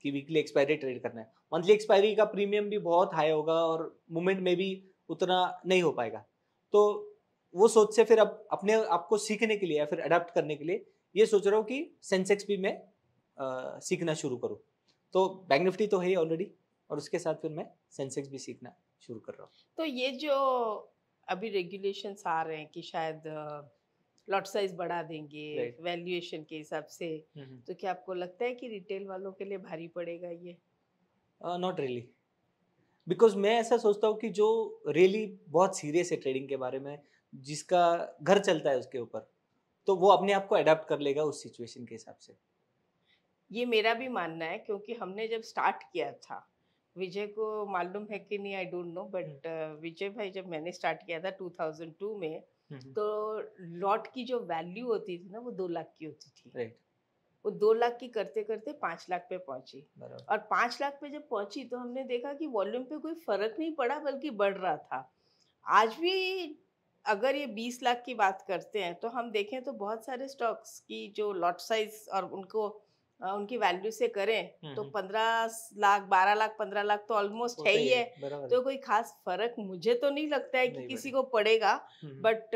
कि वीकली एक्सपायरी ट्रेड करना है। मंथली एक्सपायरी का प्रीमियम भी बहुत हाई होगा और मूवमेंट में भी उतना नहीं हो पाएगा। तो वो सोच से फिर अब अपने आप को सीखने के लिए या फिर अडाप्ट करने के लिए ये सोच रहा हूँ कि सेंसेक्स भी मैं सीखना शुरू करूँ। तो बैंक निफ्टी तो है ही ऑलरेडी और उसके साथ फिर मैं सेंसेक्स भी सीखना शुरू कर रहा हूँ। तो ये जो अभी रेगुलेशंस आ रहे हैं कि शायद लॉट साइज बढ़ा देंगे Right. वैल्यूएशन के हिसाब से, तो क्या आपको लगता है कि रिटेल वालों के लिए भारी पड़ेगा ये? नॉट रियली, बिकॉज मैं ऐसा सोचता हूँ कि जो रियली बहुत सीरियस है ट्रेडिंग के बारे में, जिसका घर चलता है उसके ऊपर, तो वो अपने आप को अडेप्ट कर लेगा उस सिचुएशन के हिसाब से। ये मेरा भी मानना है, क्योंकि हमने जब स्टार्ट किया था, विजय को मालूम है कि नहीं आई डोंट नो, बट विजय भाई जब मैंने स्टार्ट किया था 2002 में, तो लॉट की जो वैल्यू होती थी ना वो 2 लाख की होती थी। राइट, वो 2 लाख की करते करते 5 लाख पे पहुंची, बराबर। और 5 लाख पे जब पहुंची तो हमने देखा कि वॉल्यूम पे कोई फर्क नहीं पड़ा, बल्कि बढ़ रहा था। आज भी अगर ये 20 लाख की बात करते हैं तो हम देखें तो बहुत सारे स्टॉक्स की जो लॉट साइज और उनको उनकी वैल्यू से करें तो 15 लाख 12 लाख 15 लाख तो ऑलमोस्ट है होता ही ही है। बराबर तो कोई खास फर्क मुझे तो नहीं लगता है कि नहीं किसी पड़ेगा। को पड़ेगा, बट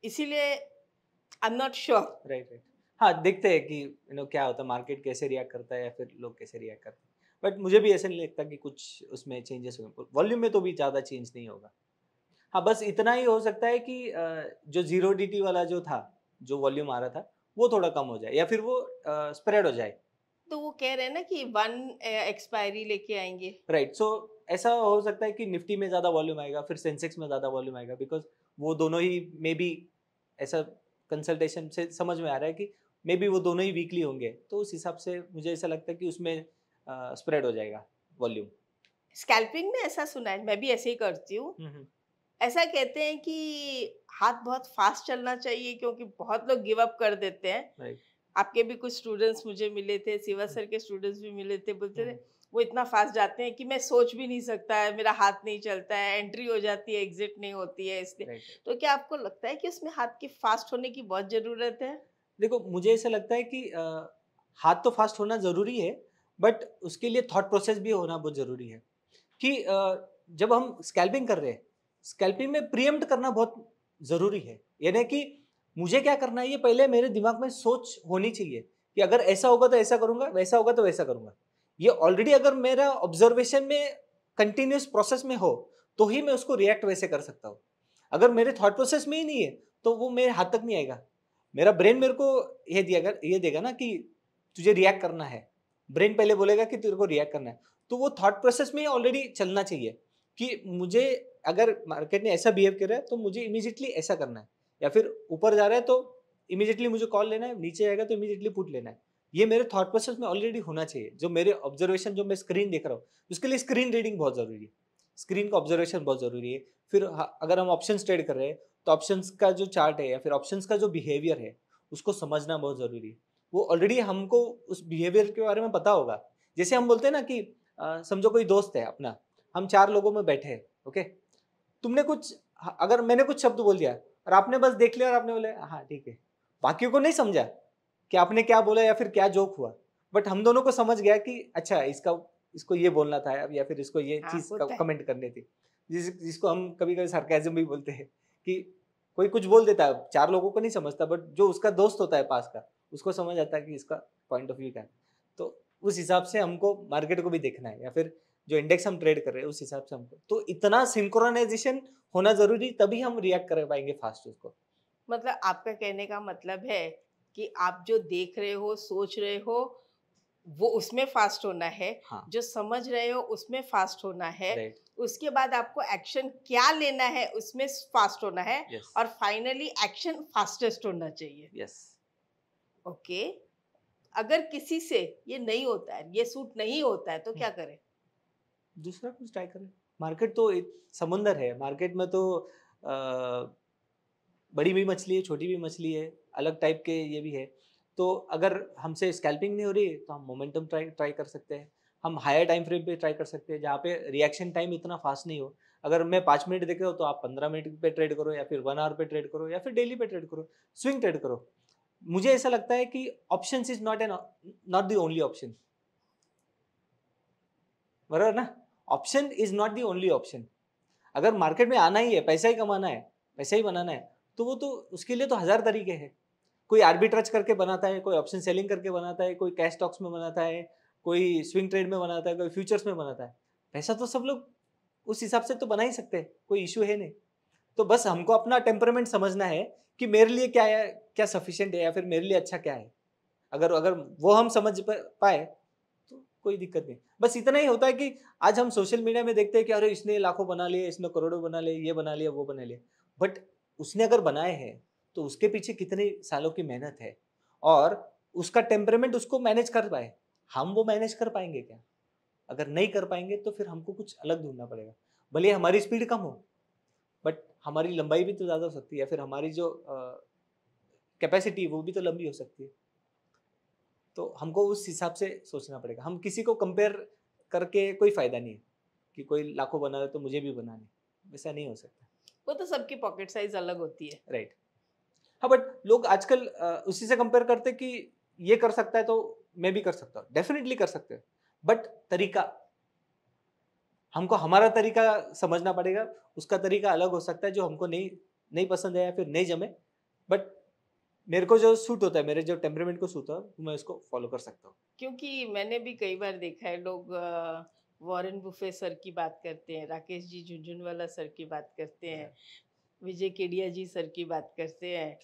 इसीलिए I am not sure. Right, right. हाँ, देखते हैं कि क्या होता है, मार्केट कैसे रिएक्ट करता है या फिर लोग कैसे रिएक्ट करते हैं। बट मुझे भी ऐसा नहीं लगता कि कुछ उसमें चेंजेस होंगे, वॉल्यूम में तो भी ज़्यादा चेंज नहीं होगा। हाँ, बस इतना ही हो सकता है कि जो जीरो डी वाला जो था, जो वॉल्यूम आ रहा था, वो थोड़ा कम हो जाए या फिर वो स्प्रेड हो जाए। तो वो कह रहे हैं ना कि 1 एक्सपायरी लेके आएंगे। राइट, सो ऐसा हो सकता है कि निफ्टी में ज़्यादा वॉल्यूम आएगा, फिर सेंसेक्स में ज़्यादा वॉल्यूम आएगा, बिकॉज वो दोनों ही मे बी, ऐसा कंसल्टेशन से समझ में आ रहा है कि मे बी वो दोनों ही वीकली होंगे, तो उस हिसाब से मुझे ऐसा लगता है कि उसमें स्प्रेड हो जाएगा वॉल्यूम। स्कैल्पिंग में ऐसा सुना है, मैं भी ऐसे ही करती हूँ। ऐसा कहते हैं कि हाथ बहुत फास्ट चलना चाहिए, क्योंकि बहुत लोग गिव अप कर देते हैं। राइट, आपके भी कुछ स्टूडेंट्स मुझे मिले थे, शिवा सर के स्टूडेंट्स भी मिले थे, बोलते थे वो इतना फास्ट जाते हैं कि मैं सोच भी नहीं सकता है, मेरा हाथ नहीं चलता है, एंट्री हो जाती है एग्जिट नहीं होती है, इसलिए। राइट। तो क्या आपको लगता है कि उसमें हाथ की फास्ट होने की बहुत जरूरत है? देखो, मुझे ऐसा लगता है कि हाथ तो फास्ट होना ज़रूरी है, बट उसके लिए थॉट प्रोसेस भी होना बहुत ज़रूरी है कि जब हम स्कैल्पिंग कर रहे हैं, स्कैल्पिंग में प्रीएम्प्ट करना बहुत ज़रूरी है। यानी कि मुझे क्या करना है, ये पहले मेरे दिमाग में सोच होनी चाहिए कि अगर ऐसा होगा तो ऐसा करूँगा, वैसा होगा तो वैसा करूँगा। ये ऑलरेडी अगर मेरा ऑब्जर्वेशन में कंटिन्यूस प्रोसेस में हो, तो ही मैं उसको रिएक्ट वैसे कर सकता हूँ। अगर मेरे थॉट प्रोसेस में ही नहीं है, तो वो मेरे हाथ तक नहीं आएगा। मेरा ब्रेन मेरे को ये देगा ना कि तुझे रिएक्ट करना है। ब्रेन पहले बोलेगा कि तेरे को रिएक्ट करना है। तो वो थॉट प्रोसेस में ऑलरेडी चलना चाहिए कि मुझे, अगर मार्केट ने ऐसा बिहेव कर रहा है तो मुझे इमीडिएटली ऐसा करना है, या फिर ऊपर जा रहा है तो इमीडिएटली मुझे कॉल लेना है, नीचे आएगा तो इमीडिएटली पुट लेना है। ये मेरे थॉट प्रोसेस में ऑलरेडी होना चाहिए। जो मेरे ऑब्जर्वेशन, जो मैं स्क्रीन देख रहा हूँ, उसके लिए स्क्रीन रीडिंग बहुत ज़रूरी है, स्क्रीन का ऑब्जर्वेशन बहुत ज़रूरी है। फिर अगर हम ऑप्शन ट्रेड कर रहे हैं, तो ऑप्शंस का जो चार्ट है या फिर ऑप्शंस का जो बिहेवियर है, उसको समझना बहुत ज़रूरी है। वो ऑलरेडी हमको उस बिहेवियर के बारे में पता होगा। जैसे हम बोलते हैं ना कि समझो कोई दोस्त है अपना, हम 4 लोगों में बैठे हैं, ओके? तुमने कुछ, अगर मैंने कुछ शब्द बोल दिया और आपने बस देख लिया और आपने बोला हाँ ठीक है, बाकियों को नहीं समझा कि आपने क्या बोला या फिर क्या जोक हुआ, बट हम दोनों को समझ गया कि अच्छा इसको ये बोलना था या फिर इसको ये हाँ, चीज़ होता है। कमेंट करनी थी। जिसको हम कभी-कभी सार्केज़्म भी बोलते हैं कि कोई कुछ बोल देता है, 4 लोगों को नहीं समझता, बट जो उसका दोस्त होता है पास का, उसको समझ आता है कि इसका पॉइंट ऑफ व्यू क्या है। तो उस हिसाब से हमको मार्केट को भी देखना है, या फिर जो इंडेक्स हम ट्रेड कर रहे हैं उस हिसाब से हमको, तो इतना सिंक्रोनाइजेशन होना ज़रूरी, तभी हम रिएक्ट कर पाएँगे फास्ट उसको। मतलब आपका कहने का मतलब है कि आप जो देख रहे हो, सोच रहे हो, वो उसमें फास्ट होना है, हाँ, जो समझ रहे हो उसमें फास्ट होना है, राइट, उसके बाद आपको एक्शन क्या लेना है उसमें फास्ट होना है, यस, और फाइनली एक्शन फास्टेस्ट होना चाहिए। यस। ओके, अगर किसी से ये नहीं होता है, ये सूट नहीं होता है, तो हुँ, क्या करें? दूसरा कुछ ट्राई करें। मार्केट तो एक समुंदर है, मार्केट में तो बड़ी भी मछली है, छोटी भी मछली है, अलग टाइप के ये भी है। तो अगर हमसे स्कैल्पिंग नहीं हो रही, तो हम मोमेंटम ट्राई ट्राई कर सकते हैं। हम हायर टाइम फ्रेम पे ट्राई कर सकते हैं, जहाँ पे रिएक्शन टाइम इतना फास्ट नहीं हो। अगर मैं 5 मिनट देख रहा हूँ, तो आप 15 मिनट पे ट्रेड करो, या फिर 1 आवर पे ट्रेड करो, या फिर डेली पे ट्रेड करो, स्विंग ट्रेड करो। मुझे ऐसा लगता है कि options is not the only option, बराबर ना? Option is not the only option. अगर मार्केट में आना ही है, पैसा ही कमाना है, पैसा ही बनाना है, तो वो तो उसके लिए तो हज़ार तरीके हैं। कोई आर्बिट्रेज करके बनाता है, कोई ऑप्शन सेलिंग करके बनाता है, कोई कैश स्टॉक्स में बनाता है, कोई स्विंग ट्रेड में बनाता है, कोई फ्यूचर्स में बनाता है। पैसा तो सब लोग उस हिसाब से तो बना ही सकते हैं, कोई इश्यू है नहीं। तो बस हमको अपना टेम्परामेंट समझना है कि मेरे लिए क्या है, क्या सफिशिएंट है या फिर मेरे लिए अच्छा क्या है। अगर अगर वो हम समझ पाए तो कोई दिक्कत नहीं। बस इतना ही होता है कि आज हम सोशल मीडिया में देखते हैं कि अरे इसने लाखों बना लिए, इसने करोड़ों बना लिए, ये बना लिया, वो बना लिया, बट उसने अगर बनाए हैं तो उसके पीछे कितने सालों की मेहनत है और उसका टेम्परामेंट उसको मैनेज कर पाए। हम वो मैनेज कर पाएंगे क्या? अगर नहीं कर पाएंगे तो फिर हमको कुछ अलग ढूंढना पड़ेगा। भले हमारी स्पीड कम हो बट हमारी लंबाई भी तो ज़्यादा हो सकती है, फिर हमारी जो कैपेसिटी वो भी तो लंबी हो सकती है। तो हमको उस हिसाब से सोचना पड़ेगा। हम किसी को कंपेयर करके कोई फायदा नहीं है कि कोई लाखों बना रहा है तो मुझे भी बनाना है, वैसा नहीं हो सकता। वो तो सबकी पॉकेट साइज अलग होती है। राइट। हाँ बट लोग आजकल उसी से कंपेयर करते कि ये कर सकता है तो मैं भी कर सकता हूँ। डेफिनेटली कर सकते हैं बट तरीका, हमको हमारा तरीका समझना पड़ेगा। उसका तरीका अलग हो सकता है जो हमको नहीं नहीं पसंद है या फिर नहीं जमे, बट मेरे को जो सूट होता है, मेरे जो टेम्परामेंट को सूट होता है मैं उसको फॉलो कर सकता हूँ। क्योंकि मैंने भी कई बार देखा है लोग वॉरेन बुफे सर की बात करते हैं, राकेश जी झुनझुनवाला सर की बात करते हैं, विजय केडिया जी सर की बात करते हैं,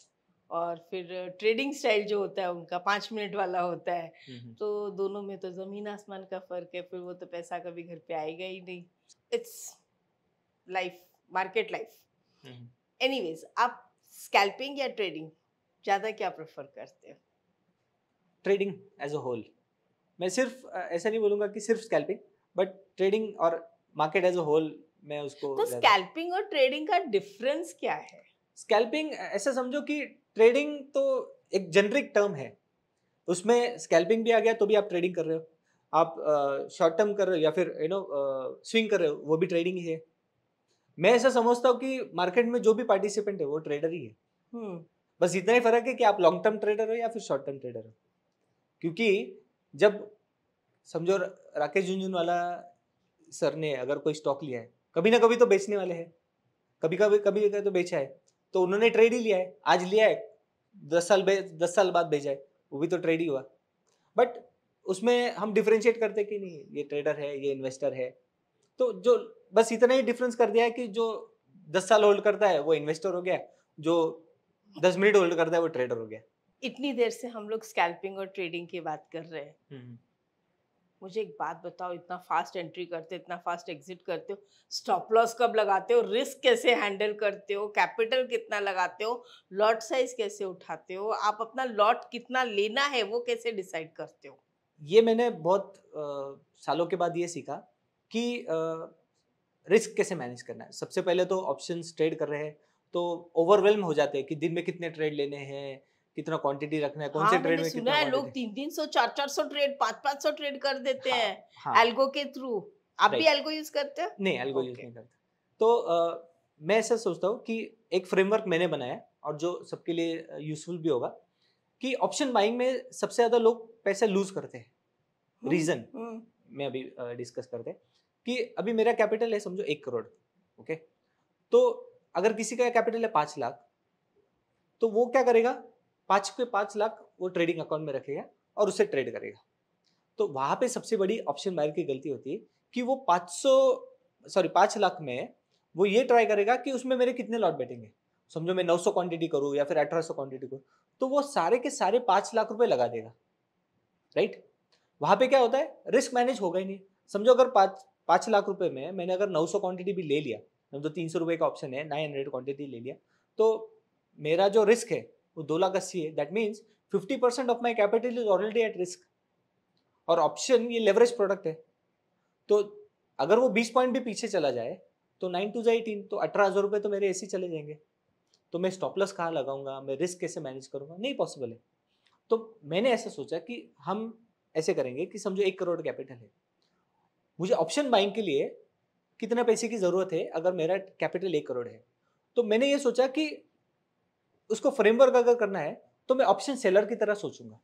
और फिर ट्रेडिंग स्टाइल जो होता है उनका 5 मिनट वाला होता है। तो दोनों में तो जमीन आसमान का फर्क है, फिर वो तो पैसा कभी घर पे आएगा ही नहीं। It's life, market life. Anyways, आप स्कैल्पिंग या ट्रेडिंग ज्यादा क्या प्रेफर करते हो? Trading as a whole. मैं सिर्फ ऐसा नहीं बोलूंगा कि सिर्फ स्कैल्पिंग, बट ट्रेडिंग और मार्केट एज अ होल मैं उसको तो स्कैल्पिंग और ट्रेडिंग का डिफरेंस क्या है? स्कैल्पिंग ऐसा समझो कि ट्रेडिंग तो एक जेनरिक टर्म है, उसमें स्कैल्पिंग भी आ गया तो भी आप ट्रेडिंग कर रहे हो। आप शॉर्ट टर्म कर रहे हो या फिर स्विंग कर रहे हो, वो भी ट्रेडिंग ही है। मैं ऐसा समझता हूँ कि मार्केट में जो भी पार्टिसिपेंट है वो ट्रेडर ही है। बस इतना ही फर्क है कि आप लॉन्ग टर्म ट्रेडर हो या फिर शॉर्ट टर्म ट्रेडर हो। क्योंकि जब समझो राकेश झुनझुनवाला सर ने अगर कोई स्टॉक लिया है, कभी ना कभी तो बेचने वाले हैं, कभी तो बेचा है, तो उन्होंने ट्रेड ही लिया है, आज लिया है, 10 साल बाद बेचा है, वो भी तो ट्रेड ही हुआ। बट उसमें हम डिफ्रेंशिएट करते कि नहीं ये ट्रेडर है ये इन्वेस्टर है। तो जो बस इतना ही डिफरेंस कर दिया है कि जो 10 साल होल्ड करता है वो इन्वेस्टर हो गया, जो 10 मिनट होल्ड करता है वो ट्रेडर हो गया। इतनी देर से हम लोग स्कैल्पिंग और ट्रेडिंग की बात कर रहे हैं। मुझे एक बात बताओ, इतना फास्ट एंट्री करते हो, इतना फास्ट एग्जिट करते हो, स्टॉप लॉस कब लगाते हो, रिस्क कैसे हैंडल करते हो, कैपिटल कितना लगाते हो, लॉट साइज कैसे उठाते हो, आप अपना लॉट कितना लेना है वो कैसे डिसाइड करते हो? ये मैंने बहुत सालों के बाद ये सीखा कि रिस्क कैसे मैनेज करना है। सबसे पहले तो ऑप्शंस ट्रेड कर रहे हैं तो ओवरवेल्म हो जाते हैं कि दिन में कितने ट्रेड लेने हैं, कितना क्वांटिटी रखना है, कौन से हाँ, ट्रेड मैंने में सुना कितना है लोग क्वांटिटी। 300 400 ट्रेड 500 ट्रेड कर देते हाँ हैं हाँ एल्गो के थ्रू। आप भी राइट। एल्गो यूज करते हो? नहीं एल्गो यूज ओके। नहीं करता। तो मैं ऐसा सोचता हूँ कि एक फ्रेमवर्क मैंने बनाया है और जो सबके लिए यूजफुल भी होगा, कि ऑप्शन बाइंग में सबसे ज्यादा लोग पैसे लूज करते हैं। रीजन में अभी डिस्कस करते हैं कि अभी मेरा कैपिटल है समझो 1 करोड़, ओके। तो अगर किसी का कैपिटल है 5 लाख, तो वो क्या करेगा, 5 के 5 लाख वो ट्रेडिंग अकाउंट में रखेगा और उसे ट्रेड करेगा। तो वहां पे सबसे बड़ी ऑप्शन बायर की गलती होती है कि वो 5 लाख में वो ये ट्राई करेगा कि उसमें मेरे कितने लॉट बैठेंगे। समझो मैं 900 क्वांटिटी करूँ या फिर 1800 क्वांटिटी करूँ, तो वो सारे के सारे 5 लाख रुपए लगा देगा। राइट। वहां पे क्या होता है, रिस्क मैनेज होगा ही नहीं। समझो अगर 5 लाख रुपए में मैंने अगर 900 क्वांटिटी भी ले लिया, तो 300 रुपए का ऑप्शन है, 900 क्वांटिटी ले लिया, तो मेरा जो रिस्क है वो 2,80,000 है। That means 50% of my capital is already at risk. और ऑप्शन ये लेवरेज प्रोडक्ट है, तो अगर वो 20 पॉइंट भी पीछे चला जाए तो 9 2 18, तो 18,000 रुपए तो मेरे ऐसे चले जाएंगे। तो मैं स्टॉप लॉस कहाँ लगाऊंगा, मैं रिस्क कैसे मैनेज करूंगा, नहीं पॉसिबल है। तो मैंने ऐसा सोचा कि हम ऐसे करेंगे कि समझो 1 करोड़ कैपिटल है, मुझे ऑप्शन बाइंग के लिए कितना पैसे की जरूरत है अगर मेरा कैपिटल 1 करोड़ है। तो मैंने ये सोचा कि उसको फ्रेमवर्क अगर करना है तो मैं ऑप्शन सेलर की तरह सोचूंगा।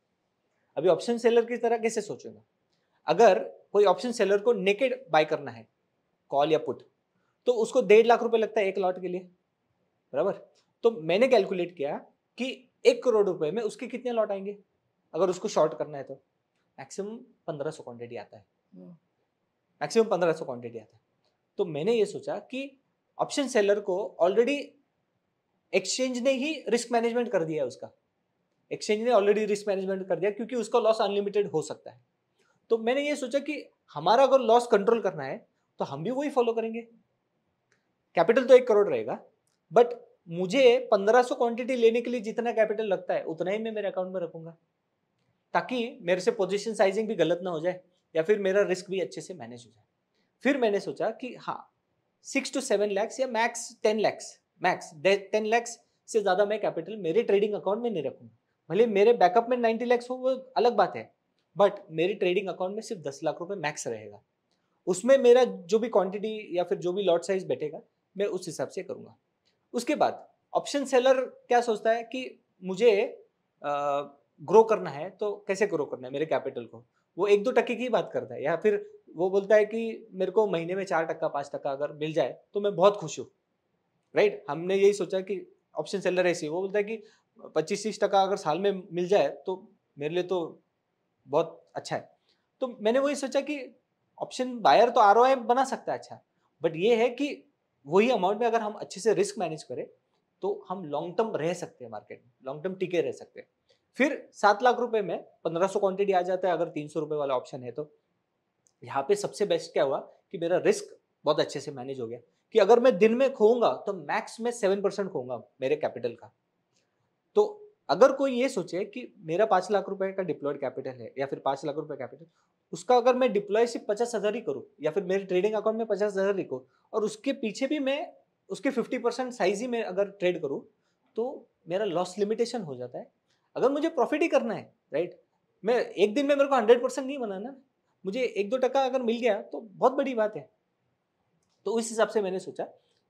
अभी ऑप्शन सेलर की तरह कैसे सोचूंगा, अगर कोई ऑप्शन सेलर को नेकेड बाय करना है, कॉल या पुट, तो उसको 1.5 लाख रुपए लगता है एक लॉट के लिए, बराबर। तो मैंने कैलकुलेट किया कि 1 करोड़ रुपए में उसके कितने लॉट आएंगे अगर उसको शॉर्ट करना है। तो मैक्सिमम 1500 क्वांटिटी आता है, मैक्सिमम 1500 क्वांटिटी आता है। तो मैंने ये सोचा कि ऑप्शन सेलर को ऑलरेडी एक्सचेंज ने ही रिस्क मैनेजमेंट कर दिया है उसका, एक्सचेंज ने ऑलरेडी रिस्क मैनेजमेंट कर दिया क्योंकि उसका लॉस अनलिमिटेड हो सकता है। तो मैंने ये सोचा कि हमारा अगर लॉस कंट्रोल करना है तो हम भी वही फॉलो करेंगे। कैपिटल तो 1 करोड़ रहेगा, बट मुझे 1500 क्वांटिटी लेने के लिए जितना कैपिटल लगता है उतना ही मैं मेरे अकाउंट में रखूंगा, ताकि मेरे से पोजीशन साइजिंग भी गलत ना हो जाए या फिर मेरा रिस्क भी अच्छे से मैनेज हो जाए। फिर मैंने सोचा कि हाँ 6 to 7 lakhs या मैक्स 10 lakhs, मैक्स 10 lakhs से ज्यादा मैं कैपिटल मेरे ट्रेडिंग अकाउंट में नहीं रखूंगा। भले मेरे बैकअप में 90 lakhs हो वो अलग बात है, बट मेरे ट्रेडिंग अकाउंट में सिर्फ 10 लाख रुपए मैक्स रहेगा। उसमें मेरा जो भी क्वांटिटी या फिर जो भी लॉट साइज बैठेगा मैं उस हिसाब से करूंगा। उसके बाद ऑप्शन सेलर क्या सोचता है कि मुझे ग्रो करना है, तो कैसे ग्रो करना है मेरे कैपिटल को, वो 1-2% की बात करता है, या फिर वो बोलता है कि मेरे को महीने में 4% 5% अगर मिल जाए तो मैं बहुत खुश हूँ, राइट। हमने यही सोचा कि ऑप्शन सेलर ऐसे वो बोलता है कि 25-30% अगर साल में मिल जाए तो मेरे लिए तो बहुत अच्छा है। तो मैंने वही सोचा कि ऑप्शन बायर तो आरओआई बना सकता है अच्छा, बट ये है कि वही अमाउंट में अगर हम अच्छे से रिस्क मैनेज करें तो हम लॉन्ग टर्म रह सकते हैं मार्केट में, लॉन्ग टर्म टिके रह सकते हैं। फिर 7 लाख रुपए में 1500 क्वांटिटी आ जाता है अगर 300 रुपए वाला ऑप्शन है तो। यहाँ पे सबसे बेस्ट क्या हुआ कि मेरा रिस्क बहुत अच्छे से मैनेज हो गया, कि अगर मैं दिन में खोऊंगा तो मैक्स में 7% खोऊंगा मेरे कैपिटल का। तो अगर कोई ये सोचे कि मेरा 5 लाख रुपए का डिप्लॉयड कैपिटल है या फिर 5 लाख रुपए कैपिटल, उसका अगर मैं डिप्लॉय सिर्फ 50,000 ही करूँ या फिर मेरे ट्रेडिंग अकाउंट में 50,000 लिखो और उसके पीछे भी मैं उसके 50% साइज ही में अगर ट्रेड करूँ तो मेरा लॉस लिमिटेशन हो जाता है। अगर मुझे प्रॉफिट ही करना है, राइट, मैं एक दिन में मेरे को 100% नहीं बनाना, मुझे 1-2% अगर मिल गया तो बहुत बड़ी बात है। तो उस हिसाब से मैंने सोचा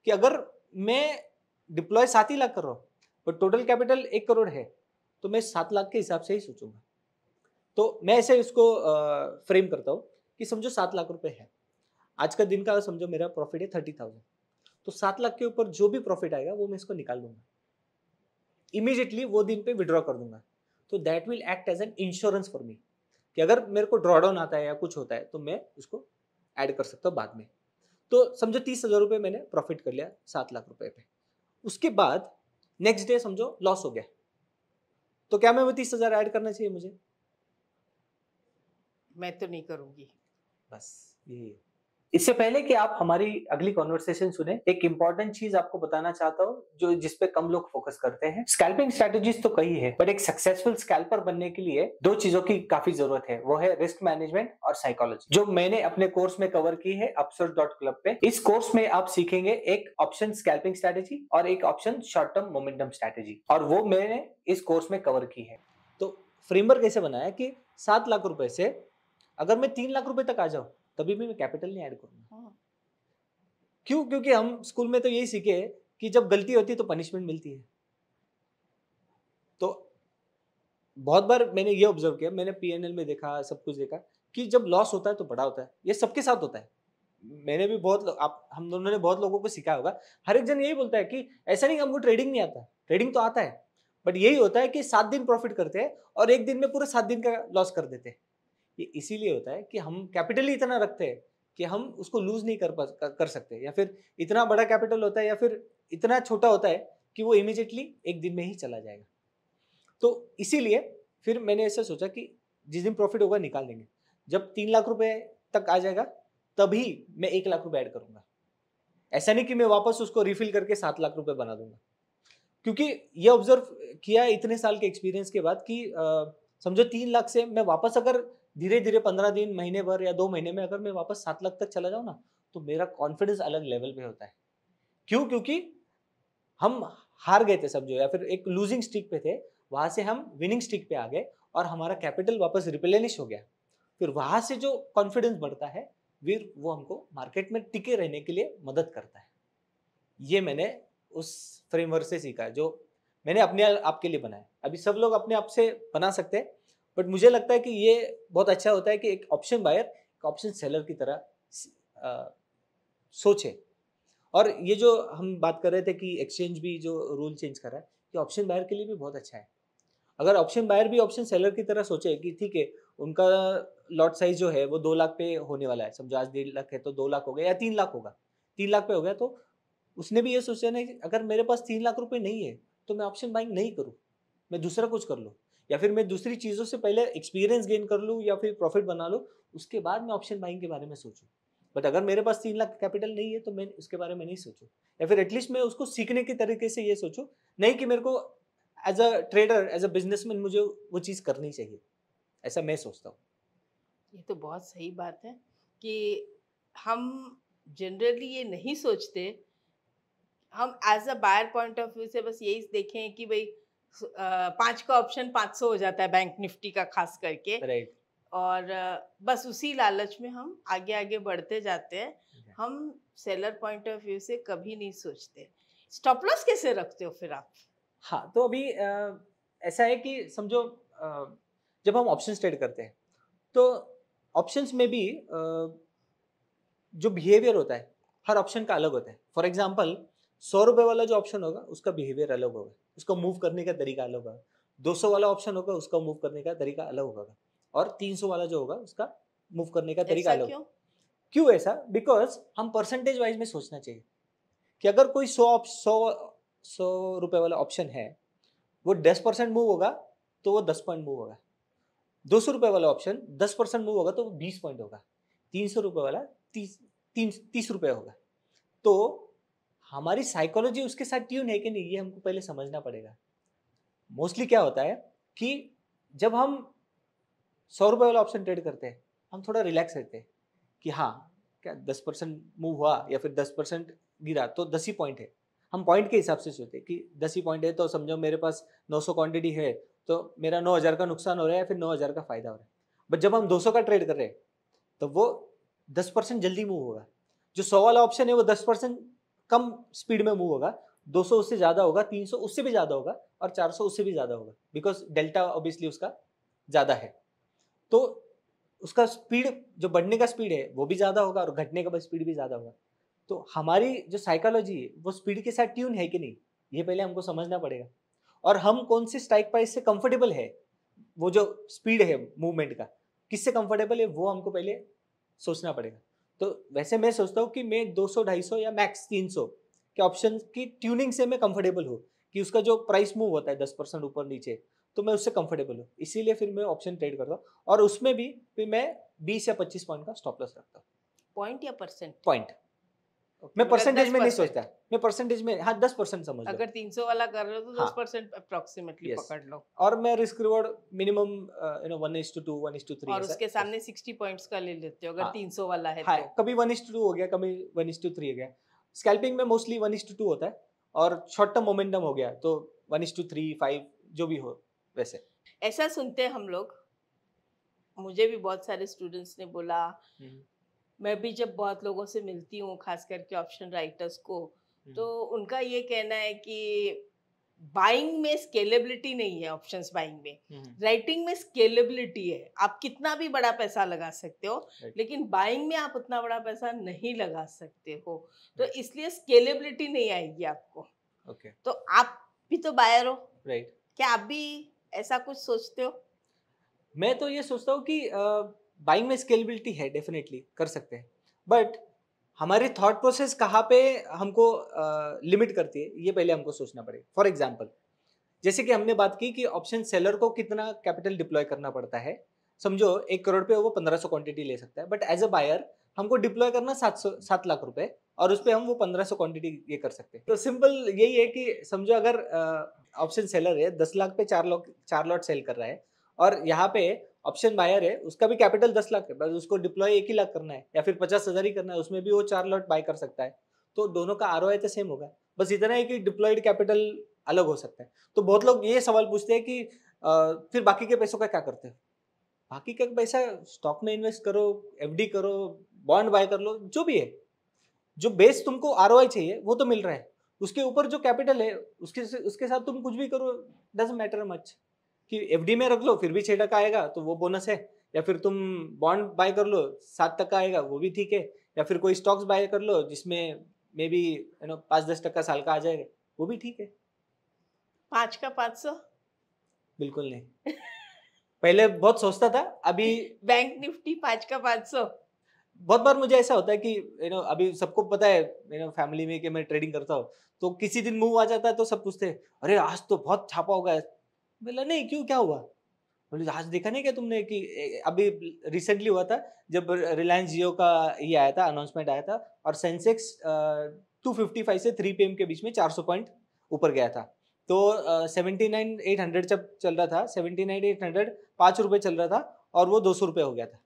कि अगर मैं डिप्लॉय 7 ही लाख कर रहा हूँ बट टोटल कैपिटल 1 करोड़ है तो मैं 7 लाख के हिसाब से ही सोचूंगा। तो मैं ऐसे इसको फ्रेम करता हूँ कि समझो 7 लाख रुपए है, आज का दिन का समझो मेरा प्रॉफिट है 30,000, तो 7 लाख के ऊपर जो भी प्रॉफिट आएगा वो मैं इसको निकाल दूंगा, इमीडिएटली वो दिन पे विड्रॉ कर दूंगा। तो that will act as an insurance for me, कि अगर मेरे को ड्रॉडाउन आता है या कुछ होता है तो मैं उसको ऐड कर सकता हूँ बाद में। तो समझो 30,000 रुपये मैंने प्रॉफिट कर लिया 7 लाख रुपए पे। उसके बाद नेक्स्ट डे समझो लॉस हो गया, तो क्या मैं वो 30,000 ऐड करना चाहिए मुझे? मैं तो नहीं करूंगी। बस यही है। इससे पहले कि आप हमारी अगली कॉन्वर्सेशन सुने, एक इंपॉर्टेंट चीज आपको बताना चाहता हूँ जो जिसपे कम लोग फोकस करते हैं। स्कैल्पिंग स्ट्रेटजीज तो कई है, बट एक सक्सेसफुल स्कैल्पर बनने के लिए 2 चीजों की काफी जरूरत है, वो है रिस्क मैनेजमेंट और साइकोलॉजी, जो मैंने अपने कोर्स में कवर की है upsurge.club पे। इस कोर्स में आप सीखेंगे एक ऑप्शन स्कैल्पिंग स्ट्रेटेजी और एक option short term momentum strategy, और वो मैंने इस कोर्स में कवर की है। तो फ्रेमवर्क कैसे बनाया कि 7 लाख रुपए से अगर मैं 3 लाख रुपए तक आ जाऊं तभी भी मैं कैपिटल नहीं ऐड करूंगा। क्यों? क्योंकि हम स्कूल में तो यही सीखे कि जब गलती होती है तो पनिशमेंट मिलती है। तो बहुत बार मैंने ये ऑब्जर्व किया, मैंने पीएनएल में देखा, सब कुछ देखा कि जब लॉस होता है तो बड़ा होता है, ये सबके साथ होता है। मैंने भी आप हम दोनों ने बहुत लोगों को सिखाया होगा, हर एक जन यही बोलता है कि ऐसा नहीं हमको ट्रेडिंग नहीं आता, ट्रेडिंग तो आता है, बट यही होता है कि 7 दिन प्रॉफिट करते हैं और एक दिन में पूरे 7 दिन का लॉस कर देते हैं। ये इसीलिए होता है कि हम कैपिटल ही इतना रखते हैं कि हम उसको लूज नहीं कर सकते, या फिर इतना बड़ा कैपिटल होता है या फिर इतना छोटा होता है कि वो इमीडिएटली एक दिन में ही चला जाएगा। तो इसीलिए फिर मैंने ऐसा सोचा कि जिस दिन प्रॉफिट होगा निकाल देंगे, जब 3 लाख रुपए तक आ जाएगा तभी मैं 1 लाख रुपए ऐड करूंगा। ऐसा नहीं कि मैं वापस उसको रिफिल करके 7 लाख रुपए बना दूंगा, क्योंकि ये ऑब्जर्व किया इतने साल के एक्सपीरियंस के बाद कि समझो 3 लाख से मैं वापस अगर धीरे धीरे 15 दिन, महीने भर या 2 महीने में अगर मैं वापस 7 लाख तक चला जाऊं ना, तो मेरा कॉन्फिडेंस अलग लेवल पे होता है। क्यों? क्योंकि हम हार गए थे समझो, या फिर एक लूजिंग स्ट्रीक पे थे, वहां से हम विनिंग स्ट्रीक पे आ गए और हमारा कैपिटल वापस रिप्लेनिश हो गया। फिर वहां से जो कॉन्फिडेंस बढ़ता है फिर वो हमको मार्केट में टिके रहने के लिए मदद करता है। ये मैंने उस फ्रेमवर्क से सीखा है जो मैंने अपने आप के लिए बनाया। अभी सब लोग अपने आप से बना सकते हैं, बट मुझे लगता है कि ये बहुत अच्छा होता है कि एक ऑप्शन बायर एक ऑप्शन सेलर की तरह सोचे। और ये जो हम बात कर रहे थे कि एक्सचेंज भी जो रूल चेंज कर रहा है, ये ऑप्शन बायर के लिए भी बहुत अच्छा है। अगर ऑप्शन बायर भी ऑप्शन सेलर की तरह सोचे कि ठीक है उनका लॉट साइज जो है वो 2 लाख पे होने वाला है, समझो आज 1.5 लाख है तो 2 लाख हो गया या 3 लाख होगा, 3 लाख पे हो गया तो उसने भी ये सोचा ना कि अगर मेरे पास 3 लाख रुपए नहीं है तो मैं ऑप्शन बाइंग नहीं करूँ, मैं दूसरा कुछ कर लूँ, या फिर मैं दूसरी चीज़ों से पहले एक्सपीरियंस गेन कर लूँ या फिर प्रॉफिट बना लूँ, उसके बाद मैं ऑप्शन बाइंग के बारे में सोचूँ। बट अगर मेरे पास 3 लाख कैपिटल नहीं है तो मैं उसके बारे में नहीं सोचूँ, या फिर एटलीस्ट मैं उसको सीखने के तरीके से ये सोचूँ, नहीं कि मेरे को as a trader, as a businessman मुझे वो चीज़ करनी चाहिए, ऐसा मैं सोचता हूँ। ये तो बहुत सही बात है कि हम जनरली ये नहीं सोचते। हम as a buyer point of view से बस यही देखें कि भाई 5 का ऑप्शन 500 हो जाता है बैंक निफ्टी का खास करके, राइट। और बस उसी लालच में हम आगे आगे बढ़ते जाते हैं। हम सेलर पॉइंट ऑफ व्यू से कभी नहीं सोचते। स्टॉप लॉस कैसे रखते हो फिर आप? हाँ, तो अभी ऐसा है कि समझो जब हम ऑप्शंस ट्रेड करते हैं तो ऑप्शंस में भी जो बिहेवियर होता है हर ऑप्शन का अलग होता है। फॉर एग्जांपल 100 रुपए वाला जो ऑप्शन होगा उसका बिहेवियर अलग होगा, उसका मूव करने का तरीका अलग होगा। 200 वाला ऑप्शन होगा उसका मूव करने का तरीका अलग होगा, और 300 वाला जो होगा उसका मूव करने का तरीका ऐसा अलग क्यों? होगा। क्यों ऐसा? बिकॉज हम परसेंटेज वाइज में सोचना चाहिए कि अगर कोई 100 रुपए वाला ऑप्शन है, वो 10% मूव होगा तो वो 10 पॉइंट मूव होगा। 200 रुपए वाला ऑप्शन 10% मूव होगा तो वो 20 पॉइंट होगा। 300 रुपए वाला 30 रुपए होगा। तो हमारी साइकोलॉजी उसके साथ ट्यून है कि नहीं, ये हमको पहले समझना पड़ेगा। मोस्टली क्या होता है कि जब हम 100 रुपए वाला ऑप्शन ट्रेड करते हैं हम थोड़ा रिलैक्स रहते हैं कि हाँ, क्या 10% मूव हुआ या फिर 10% गिरा तो 10 ही पॉइंट है। हम पॉइंट के हिसाब से सोचते हैं कि 10 ही पॉइंट है तो समझो मेरे पास 900 क्वांटिटी है तो मेरा 9,000 का नुकसान हो रहा है या फिर 9,000 का फायदा हो रहा है। बट जब हम 200 का ट्रेड कर रहे हैं तो वो 10% जल्दी मूव होगा। जो 100 वाला ऑप्शन है वो 10% कम स्पीड में मूव होगा। 200 उससे ज़्यादा होगा, 300 उससे भी ज़्यादा होगा, और 400 उससे भी ज़्यादा होगा, बिकॉज डेल्टा ऑब्वियसली उसका ज़्यादा है। तो उसका स्पीड, जो बढ़ने का स्पीड है वो भी ज़्यादा होगा और घटने का स्पीड भी ज़्यादा होगा। तो हमारी जो साइकोलॉजी है वो स्पीड के साथ ट्यून है कि नहीं, ये पहले हमको समझना पड़ेगा। और हम कौन सी स्ट्राइक प्राइस से कंफर्टेबल है, वो जो स्पीड है मूवमेंट का किससे कंफर्टेबल है वो हमको पहले सोचना पड़ेगा। तो वैसे मैं सोचता हूँ कि मैं 200, 250 या मैक्स 300 के ऑप्शन की ट्यूनिंग से मैं कंफर्टेबल हूँ कि उसका जो प्राइस मूव होता है 10% ऊपर नीचे, तो मैं उससे कंफर्टेबल हूँ, इसीलिए फिर मैं ऑप्शन ट्रेड करता हूँ। और उसमें भी फिर मैं 20 या 25 पॉइंट का स्टॉप लॉस रखता हूँ। पॉइंट या परसेंट? पॉइंट। ओके, मैं मतलब परसेंटेज में नहीं 10%। सोचता, मैं परसेंटेज में, हाँ 10% समझ लो। अगर 300 वाला कर रहे हो तो हाँ 10% अप्रोक्सीमेटली यस। पकड़ लो। और मैं रिस्क रिवॉर्ड मिनिमम 1:2, 1:3 और ऐसा उसके सामने 60 पॉइंट्स का ले लेते हो अगर हाँ 300 वाला है हाँ, तो? कभी 1:2 हो गया, कभी 1:3 हो गया। स्कैल्पिंग में मोस्टली 1:2 होता है, और शॉर्ट टर्म मोमेंटम हो गया तो 1:3, 5 जो भी हो वैसे। ऐसा सुनते हैं हम लोग, मुझे भी बहुत सारे स्टूडेंट्स ने बोला, हम्म, मैं भी जब बहुत लोगों से मिलती हूँ खास करके ऑप्शन राइटर्स को, तो हम्म, उनका ये कहना है कि बाइंग में स्केलेबिलिटी नहीं है, ऑप्शंस बाइंग में। हम्म, राइटिंग में स्केलेबिलिटी है, आप कितना भी बड़ा पैसा लगा सकते हो, राइट, लेकिन बाइंग में आप उतना बड़ा पैसा नहीं लगा सकते हो। तो राइट, इसलिए स्केलेबिलिटी नहीं आएगी आपको। ओके, तो आप भी तो बायर हो, राइट। क्या आप भी ऐसा कुछ सोचते हो? मैं तो ये सोचता हूँ कि बाइंग में स्केलेबिलिटी है, डेफिनेटली कर सकते हैं, बट हमारी थॉट प्रोसेस कहाँ पे हमको लिमिट करती है ये पहले हमको सोचना पड़ेगा। फॉर एग्जांपल, जैसे कि हमने बात की कि ऑप्शन सेलर को कितना कैपिटल डिप्लॉय करना पड़ता है। समझो 1 करोड़ पे वो 1500 क्वांटिटी ले सकता है, बट एज अ बायर हमको डिप्लॉय करना 7 लाख रुपए, और उस पर हम वो 1500 क्वांटिटी ये कर सकते हैं। तो सिंपल यही है कि समझो अगर ऑप्शन सेलर है 10 लाख पे 4 लॉट सेल कर रहा है, और यहाँ पे ऑप्शन बायर है उसका भी कैपिटल 10 लाख है, बस उसको डिप्लॉय 1 ही लाख करना है या फिर 50,000 ही करना है, उसमें भी वो 4 लॉट बाय कर सकता है। तो दोनों का आरओआई तो सेम होगा, बस इतना है कि डिप्लॉयड कैपिटल अलग हो सकता है। तो बहुत लोग ये सवाल पूछते हैं कि फिर बाकी के पैसों का क्या करते हो? बाकी का पैसा स्टॉक में इन्वेस्ट करो, एफडी करो, बॉन्ड बाय कर लो, जो भी है। जो बेस तुमको आरओआई चाहिए वो तो मिल रहा है, उसके ऊपर जो कैपिटल है उसके साथ तुम कुछ भी करो, डजंट मैटर मच। कि एफडी में रख लो फिर भी 6% आएगा तो वो बोनस है, या फिर तुम बॉन्ड बाय कर लो 7% आएगा वो भी ठीक है, या फिर कोई स्टॉक्स बाय कर लो जिसमें मे बी 5-10% साल का आ जाएगा, वो भी ठीक है। 5 का 500? बिल्कुल नहीं। पहले बहुत सोचता था, अभी बैंक निफ्टी 5 का 500? बहुत बार मुझे ऐसा होता है कि अभी सबको पता है फैमिली में कि मैं ट्रेडिंग करता हूँ, तो किसी दिन मूव आ जाता है तो सब पूछते हैं, अरे आज तो बहुत छापा होगा। बोला नहीं, क्यों, क्या हुआ? बोले आज देखा नहीं क्या तुमने कि अभी रिसेंटली हुआ था जब रिलायंस जियो का ये आया था, अनाउंसमेंट आया था, और सेंसेक्स 255 से 3 PM के बीच में 400 पॉइंट ऊपर गया था। तो 79,800 जब चल रहा था, 79,800 ₹5 चल रहा था, और वो ₹200 हो गया था।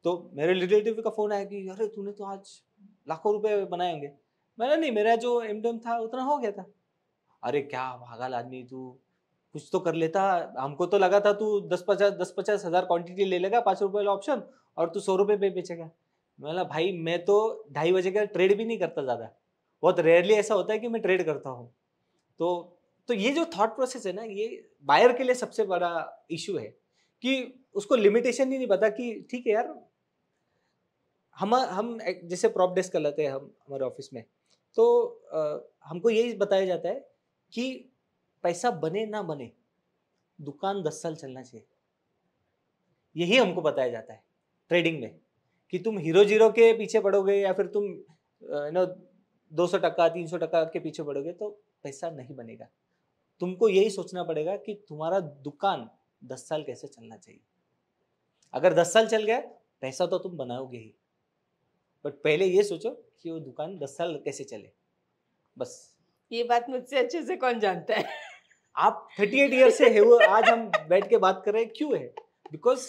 तो मेरे रिलेटिव का फोन आया कि अरे तूने तो आज लाखों रुपए बनाए होंगे। मैंने नहीं, मेरा जो एमडम था उतना हो गया था। अरे क्या पागल आदमी तू, कुछ तो कर लेता। हमको तो लगा था तू 10-50 हज़ार क्वांटिटी ले लेगा, ₹5 वाला ऑप्शन, और तू ₹100 पे बेचेगा। मैं बोला भाई मैं तो 2:30 बजे का ट्रेड भी नहीं करता ज़्यादा, बहुत रेयरली ऐसा होता है कि मैं ट्रेड करता हूँ। तो ये जो थॉट प्रोसेस है ना, ये बायर के लिए सबसे बड़ा इशू है कि उसको लिमिटेशन ही नहीं पता कि ठीक है यार, हम जैसे प्रॉप डेस्क कर लेते हैं हम हमारे ऑफिस में, तो हमको यही बताया जाता है कि पैसा बने ना बने, दुकान 10 साल चलना चाहिए। यही हमको बताया जाता है ट्रेडिंग में, कि तुम हीरो जीरो के पीछे पड़ोगे या फिर तुम 200%, 300% के पीछे पड़ोगे तो पैसा नहीं बनेगा। तुमको यही सोचना पड़ेगा कि तुम्हारा दुकान 10 साल कैसे चलना चाहिए। अगर 10 साल चल गया, पैसा तो तुम बनाओगे ही, बट पहले ये सोचो कि वो दुकान 10 साल कैसे चले। बस ये बात मुझसे अच्छे से कौन जानता है? आप 38 ईयर से है वो, आज हम बैठ के बात कर रहे हैं, क्यों है? बिकॉज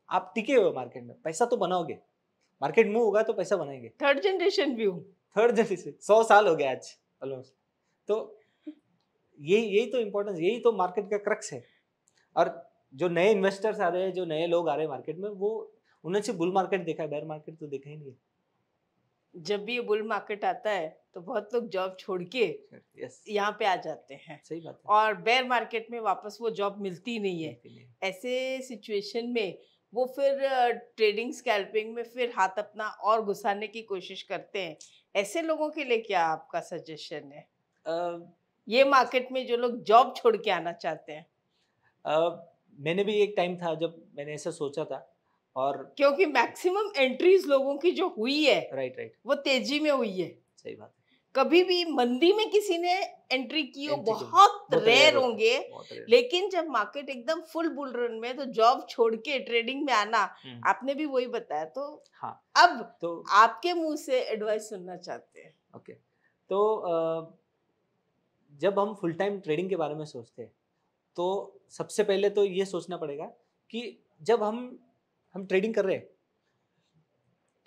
आप टिके हुए मार्केट में, पैसा तो बनाओगे, मार्केट मूव होगा तो पैसा बनाएंगे। Third generation view. Third generation 100 साल हो गया आज ऑलमोस्ट। तो यही तो इम्पोर्टेंस, यही तो मार्केट का क्रक्स है। और जो नए इन्वेस्टर्स आ रहे हैं, जो नए लोग आ रहे हैं मार्केट में, वो उन्होंने सिर्फ बुल मार्केट देखा है, बेयर मार्केट तो देखा ही नहीं है। जब भी ये बुल मार्केट आता है तो बहुत लोग जॉब छोड़ के यस, यहाँ पे आ जाते हैं, सही बात है। और बेयर मार्केट में वापस वो जॉब मिलती नहीं है। मिलती नहीं है। ऐसे सिचुएशन में वो फिर ट्रेडिंग स्कैल्पिंग में फिर हाथ अपना और घुसाने की कोशिश करते हैं। ऐसे लोगों के लिए क्या आपका सजेशन है, ये मार्केट में जो लोग जॉब छोड़ के आना चाहते हैं? मैंने भी एक टाइम था जब मैंने ऐसा सोचा था, और क्योंकि मैक्सिमम एंट्रीज लोगों की जो हुई है राइट, वो तेजी में हुई है। सही बात है। कभी भी मंदी में किसी ने एंट्री की हो, Entry की बहुत बहुत रेयर rare होता है, होंगे। बहुत rare। लेकिन जब मार्केट एकदम फुल बुल रन में, तो जॉब छोड़ के ट्रेडिंग में आना, आपने भी वही बताया। तो हाँ, अब तो आपके मुंह से एडवाइस सुनना चाहते हैं। ओके, तो जब हम फुल टाइम ट्रेडिंग के बारे में सोचते हैं, तो सबसे पहले तो ये सोचना पड़ेगा कि जब हम ट्रेडिंग कर रहे हैं,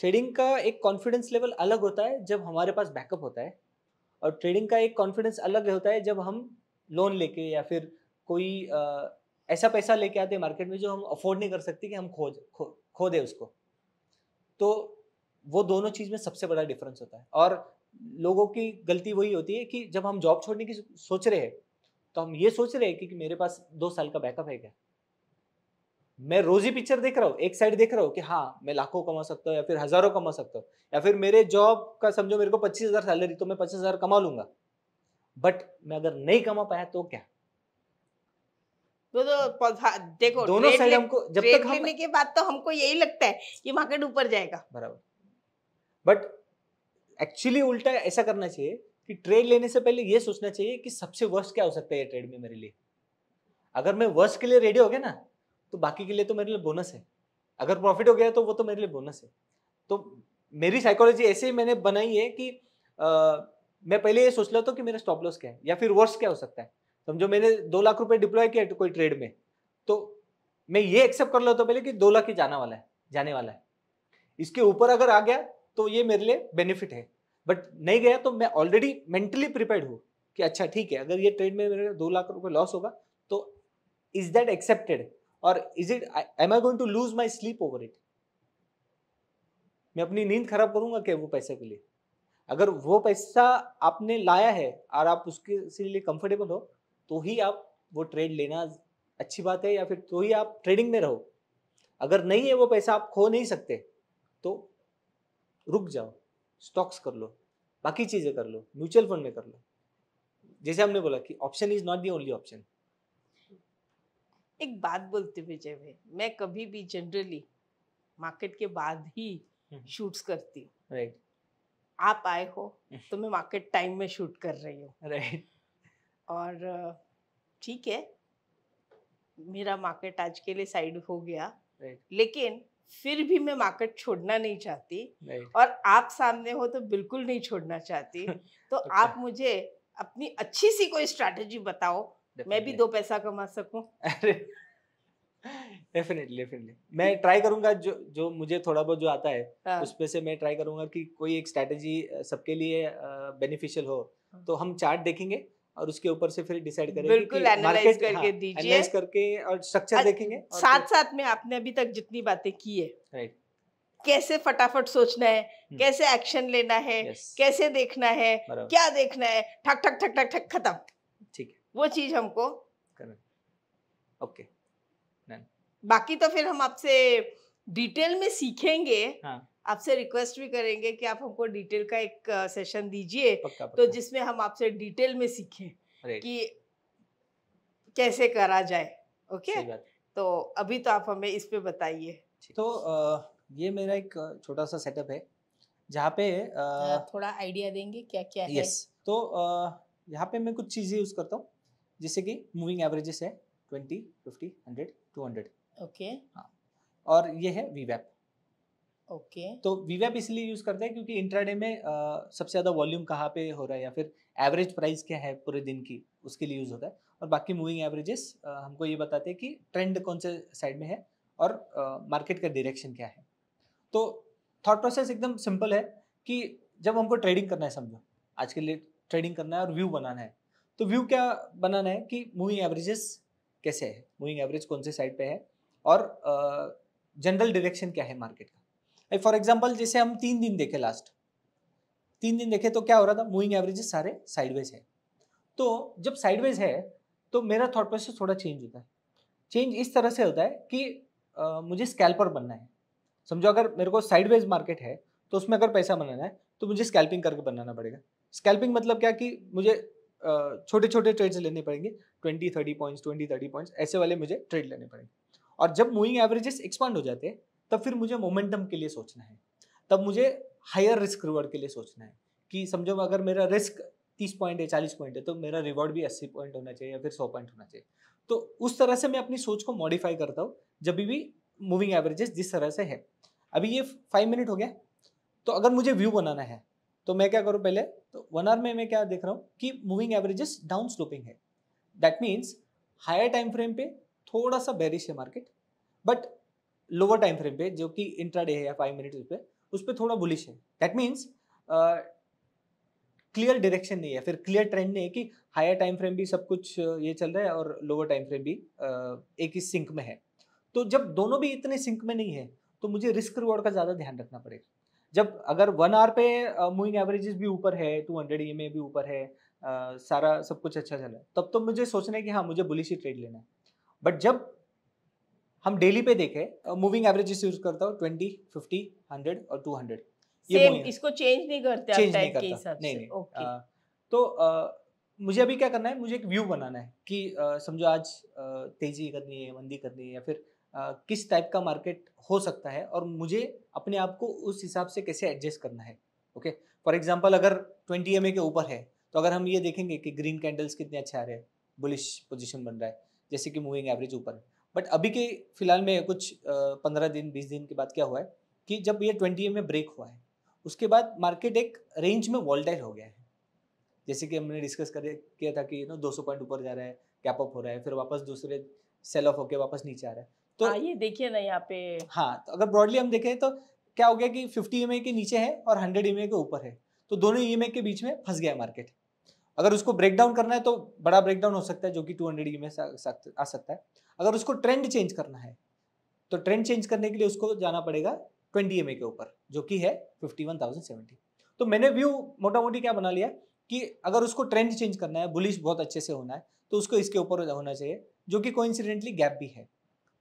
ट्रेडिंग का एक कॉन्फिडेंस लेवल अलग होता है जब हमारे पास बैकअप होता है, और ट्रेडिंग का एक कॉन्फिडेंस अलग होता है जब हम लोन लेके या फिर कोई ऐसा पैसा लेके आते हैं मार्केट में जो हम अफोर्ड नहीं कर सकते कि हम खो दे उसको। तो वो दोनों चीज़ में सबसे बड़ा डिफरेंस होता है। और लोगों की गलती वही होती है कि जब हम जॉब छोड़ने की सोच रहे हैं, तो हम ये सोच रहे हैं कि मेरे पास 2 साल का बैकअप है क्या। मैं रोज ही पिक्चर देख रहा हूँ, एक साइड देख रहा हूँ कि हाँ मैं लाखों कमा सकता हूँ या फिर हजारों कमा सकता हूँ, या फिर मेरे जॉब का समझो मेरे को 25,000 सैलरी, तो मैं 25,000 कमा लूंगा। बट मैं अगर नहीं कमा पाया तो क्या? देखो, दोनों साइड हमको जब तक ट्रेड हम लेने के बाद तो हमको यही लगता है कि मार्केट ऊपर जाएगा। बराबर, बट एक्चुअली उल्टा ऐसा करना चाहिए कि ट्रेड लेने से पहले ये सोचना चाहिए कि सबसे वर्स्ट क्या हो सकता है ट्रेड में मेरे लिए। अगर मैं वर्स्ट के लिए रेडी हो गया ना, तो बाकी के लिए तो मेरे लिए बोनस है। अगर प्रॉफिट हो गया तो वो तो मेरे लिए बोनस है। तो मेरी साइकोलॉजी ऐसे ही मैंने बनाई है कि मैं पहले ये सोच लेता हूँ कि मेरा स्टॉप लॉस क्या है या फिर वर्स्ट क्या हो सकता है। समझो मैंने 2 लाख रुपए डिप्लॉय किया कोई ट्रेड में, तो मैं ये एक्सेप्ट कर लेता हूँ पहले कि 2 लाख ही जाने वाला है। इसके ऊपर अगर आ गया तो ये मेरे लिए बेनिफिट है, बट नहीं गया तो मैं ऑलरेडी मेंटली प्रिपेयर्ड हूँ कि अच्छा ठीक है, अगर ये ट्रेड में मेरे 2 लाख रुपए लॉस होगा तो इज दैट एक्सेप्टेड, और is it am I going to lose my sleep over it. मैं अपनी नींद खराब करूंगा क्या वो पैसे के लिए? अगर वो पैसा आपने लाया है और आप उसके लिए कंफर्टेबल हो, तो ही आप वो ट्रेड लेना अच्छी बात है, या फिर तो ही आप ट्रेडिंग में रहो। अगर नहीं है वो पैसा, आप खो नहीं सकते, तो रुक जाओ, स्टॉक्स कर लो, बाकी चीजें कर लो, म्यूचुअल फंड में कर लो। जैसे हमने बोला कि option is not the only option. एक बात बोलते विजय भाई, मैं कभी भी जनरली मार्केट के बाद ही शूट्स करती हूँ। राइट आप आए हो तो मैं मार्केट टाइम में शूट कर रही हूँ। राइट और ठीक है, मेरा मार्केट आज के लिए साइड हो गया, राइट लेकिन फिर भी मैं मार्केट छोड़ना नहीं चाहती। राइट और आप सामने हो तो बिल्कुल नहीं छोड़ना चाहती। तो आप मुझे अपनी अच्छी सी कोई स्ट्रैटेजी बताओ, मैं भी 2 पैसा कमा सकूं। अरे डेफिनेटली डेफिनेटली मैं ट्राई करूंगा, जो जो मुझे थोड़ा बहुत जो आता है हाँ, उसमें से मैं ट्राई करूंगा कि कोई एक स्ट्रैटेजी सबके लिए बेनिफिशियल हो। तो हम चार्ट देखेंगे और उसके ऊपर से फिर डिसाइड करेंगे बिल्कुल कि एनालाइज मार्केट, हाँ, करके दीजिए। एनालाइज करके और स्ट्रक्चर देखेंगे और साथ साथ में आपने अभी तक जितनी बातें की है, राइट कैसे फटाफट सोचना है, कैसे एक्शन लेना है, यस कैसे देखना है, बराबर क्या देखना है, ठक ठक ठक ठक ठक खत्म। ठीक है वो चीज हमको, करेक्ट ओके बाकी तो फिर हम आपसे डिटेल में सीखेंगे। हाँ आपसे रिक्वेस्ट भी करेंगे कि आप हमको डिटेल का एक सेशन दीजिए, पक्का तो पक्का जिसमें हम आपसे डिटेल में सीखें राइट कि कैसे करा जाए। ओके, सही बात तो अभी तो आप हमें इस पे बताइए। तो ये मेरा एक छोटा सा सेटअप है जहाँ पे थोड़ा आइडिया देंगे क्या क्या है? यस तो यहाँ पे मैं कुछ चीज़ें यूज़ करता हूँ, जैसे कि मूविंग एवरेजेस है 20, 50, 100, 200। ओके हाँ, और ये है वीवैप। ओके तो वीवैप इसलिए यूज़ करते हैं क्योंकि इंट्राडे में सबसे ज़्यादा वॉल्यूम कहाँ पे हो रहा है या फिर एवरेज प्राइस क्या है पूरे दिन की, उसके लिए यूज़ होता है। और बाकी मूविंग एवरेजेस हमको ये बताते हैं कि ट्रेंड कौन से साइड में है और मार्केट का डायरेक्शन क्या है। तो थॉट प्रोसेस एकदम सिंपल है कि जब हमको ट्रेडिंग करना है, समझो आज के लिए ट्रेडिंग करना है और व्यू बनाना है, तो व्यू क्या बनाना है कि मूविंग एवरेजेस कैसे है, मूविंग एवरेज कौन से साइड पे है और जनरल डायरेक्शन क्या है मार्केट का। फॉर एग्जांपल जैसे हम 3 दिन देखे, लास्ट 3 दिन देखे तो क्या हो रहा था, मूविंग एवरेजेस सारे साइडवेज है। तो जब साइडवेज है तो मेरा थॉट प्रोसेस थोड़ा चेंज होता है। चेंज इस तरह से होता है कि मुझे स्कैल्पर बनना है। समझो अगर मेरे को साइडवेज मार्केट है तो उसमें अगर पैसा बनाना है तो मुझे स्कैल्पिंग करके बनाना पड़ेगा। स्कैल्पिंग मतलब क्या कि मुझे छोटे छोटे ट्रेड्स लेने पड़ेंगे, 20-30 पॉइंट्स, 20-30 पॉइंट्स ऐसे वाले मुझे ट्रेड लेने पड़ेंगे। और जब मूविंग एवरेजेस एक्सपांड हो जाते हैं तब फिर मुझे मोमेंटम के लिए सोचना है, तब मुझे हायर रिस्क रिवॉर्ड के लिए सोचना है कि समझो अगर मेरा रिस्क 30 पॉइंट है, 40 पॉइंट है, तो मेरा रिवॉर्ड भी 80 पॉइंट होना चाहिए या फिर 100 पॉइंट होना चाहिए। तो उस तरह से मैं अपनी सोच को मॉडिफाई करता हूँ जब भी मूविंग एवरेजेस जिस तरह से है। अभी ये 5 मिनट हो गया, तो अगर मुझे व्यू बनाना है तो मैं क्या करूँ, पहले तो 1 आवर में मैं क्या देख रहा हूँ कि मूविंग एवरेजेस डाउन स्लोपिंग है। That means higher time frame पे थोड़ा सा बेरिश है market, but lower time frame पे जो कि इंट्राडे है या 5 मिनट पे, उस पर थोड़ा बुलिश है। दैट मीन्स क्लियर डायरेक्शन नहीं है, फिर क्लियर ट्रेंड नहीं है कि हायर टाइम फ्रेम भी सब कुछ ये चल रहा है और लोअर टाइम फ्रेम भी एक ही सिंक में है। तो जब दोनों भी इतने सिंक में नहीं है तो मुझे रिस्क रिवॉर्ड का ज़्यादा ध्यान रखना पड़ेगा। जब अगर 1 आवर पे मूविंग एवरेजेस भी ऊपर है, 200 EMA भी ऊपर है, सारा सब कुछ अच्छा चल रहा है, तब तो मुझे सोचना है कि हाँ मुझे बुलिश ही ट्रेड लेना है। बट जब हम डेली पे देखें, मूविंग एवरेजेस यूज करता हूँ 20, 50, 100 और 200। ये सेम, moving इसको चेंज नहीं करते आप चेंज नहीं टाइम के करता, हिसाब नहीं से? नहीं। ओके तो मुझे अभी क्या करना है, मुझे एक व्यू बनाना है कि समझो आज तेजी करनी है, मंदी करनी है, या फिर किस टाइप का मार्केट हो सकता है और मुझे अपने आप को उस हिसाब से कैसे एडजस्ट करना है। ओके, फॉर एग्जांपल अगर 20 EMA के ऊपर है तो अगर हम ये देखेंगे कि ग्रीन कैंडल्स कितने अच्छे आ रहे हैं, बुलिश पोजीशन बन रहा है, जैसे कि मूविंग एवरेज ऊपर है। बट अभी के फिलहाल में कुछ 15 दिन 20 दिन के बाद क्या हुआ है कि जब ये 20 EMA ब्रेक हुआ है, उसके बाद मार्केट एक रेंज में वॉल्टाइल हो गया है। जैसे कि हमने डिस्कस किया था कि 200 पॉइंट ऊपर जा रहा है, गैप अप हो रहा है, फिर वापस दूसरे सेल ऑफ होकर वापस नीचे आ रहा है। तो हाँ, ये देखिए ना यहाँ पे। हाँ, तो अगर ब्रॉडली हम देखें तो क्या हो गया कि 50 EMA के नीचे है और 100 EMA के ऊपर है, तो दोनों EMA के बीच में फंस गया मार्केट। अगर उसको ब्रेक डाउन करना है तो बड़ा ब्रेक डाउन हो सकता है जो कि 200 EMA से आ सकता है। अगर उसको ट्रेंड चेंज करना है तो ट्रेंड चेंज करने के लिए उसको जाना पड़ेगा 20 EMA के ऊपर, जो कि है 51,070। तो मैंने व्यू मोटा मोटी क्या बना लिया कि अगर उसको ट्रेंड चेंज करना है, बुलिश बहुत अच्छे से होना है, तो उसको इसके ऊपर होना चाहिए, जो कि कोइंसिडेंटली गैप भी है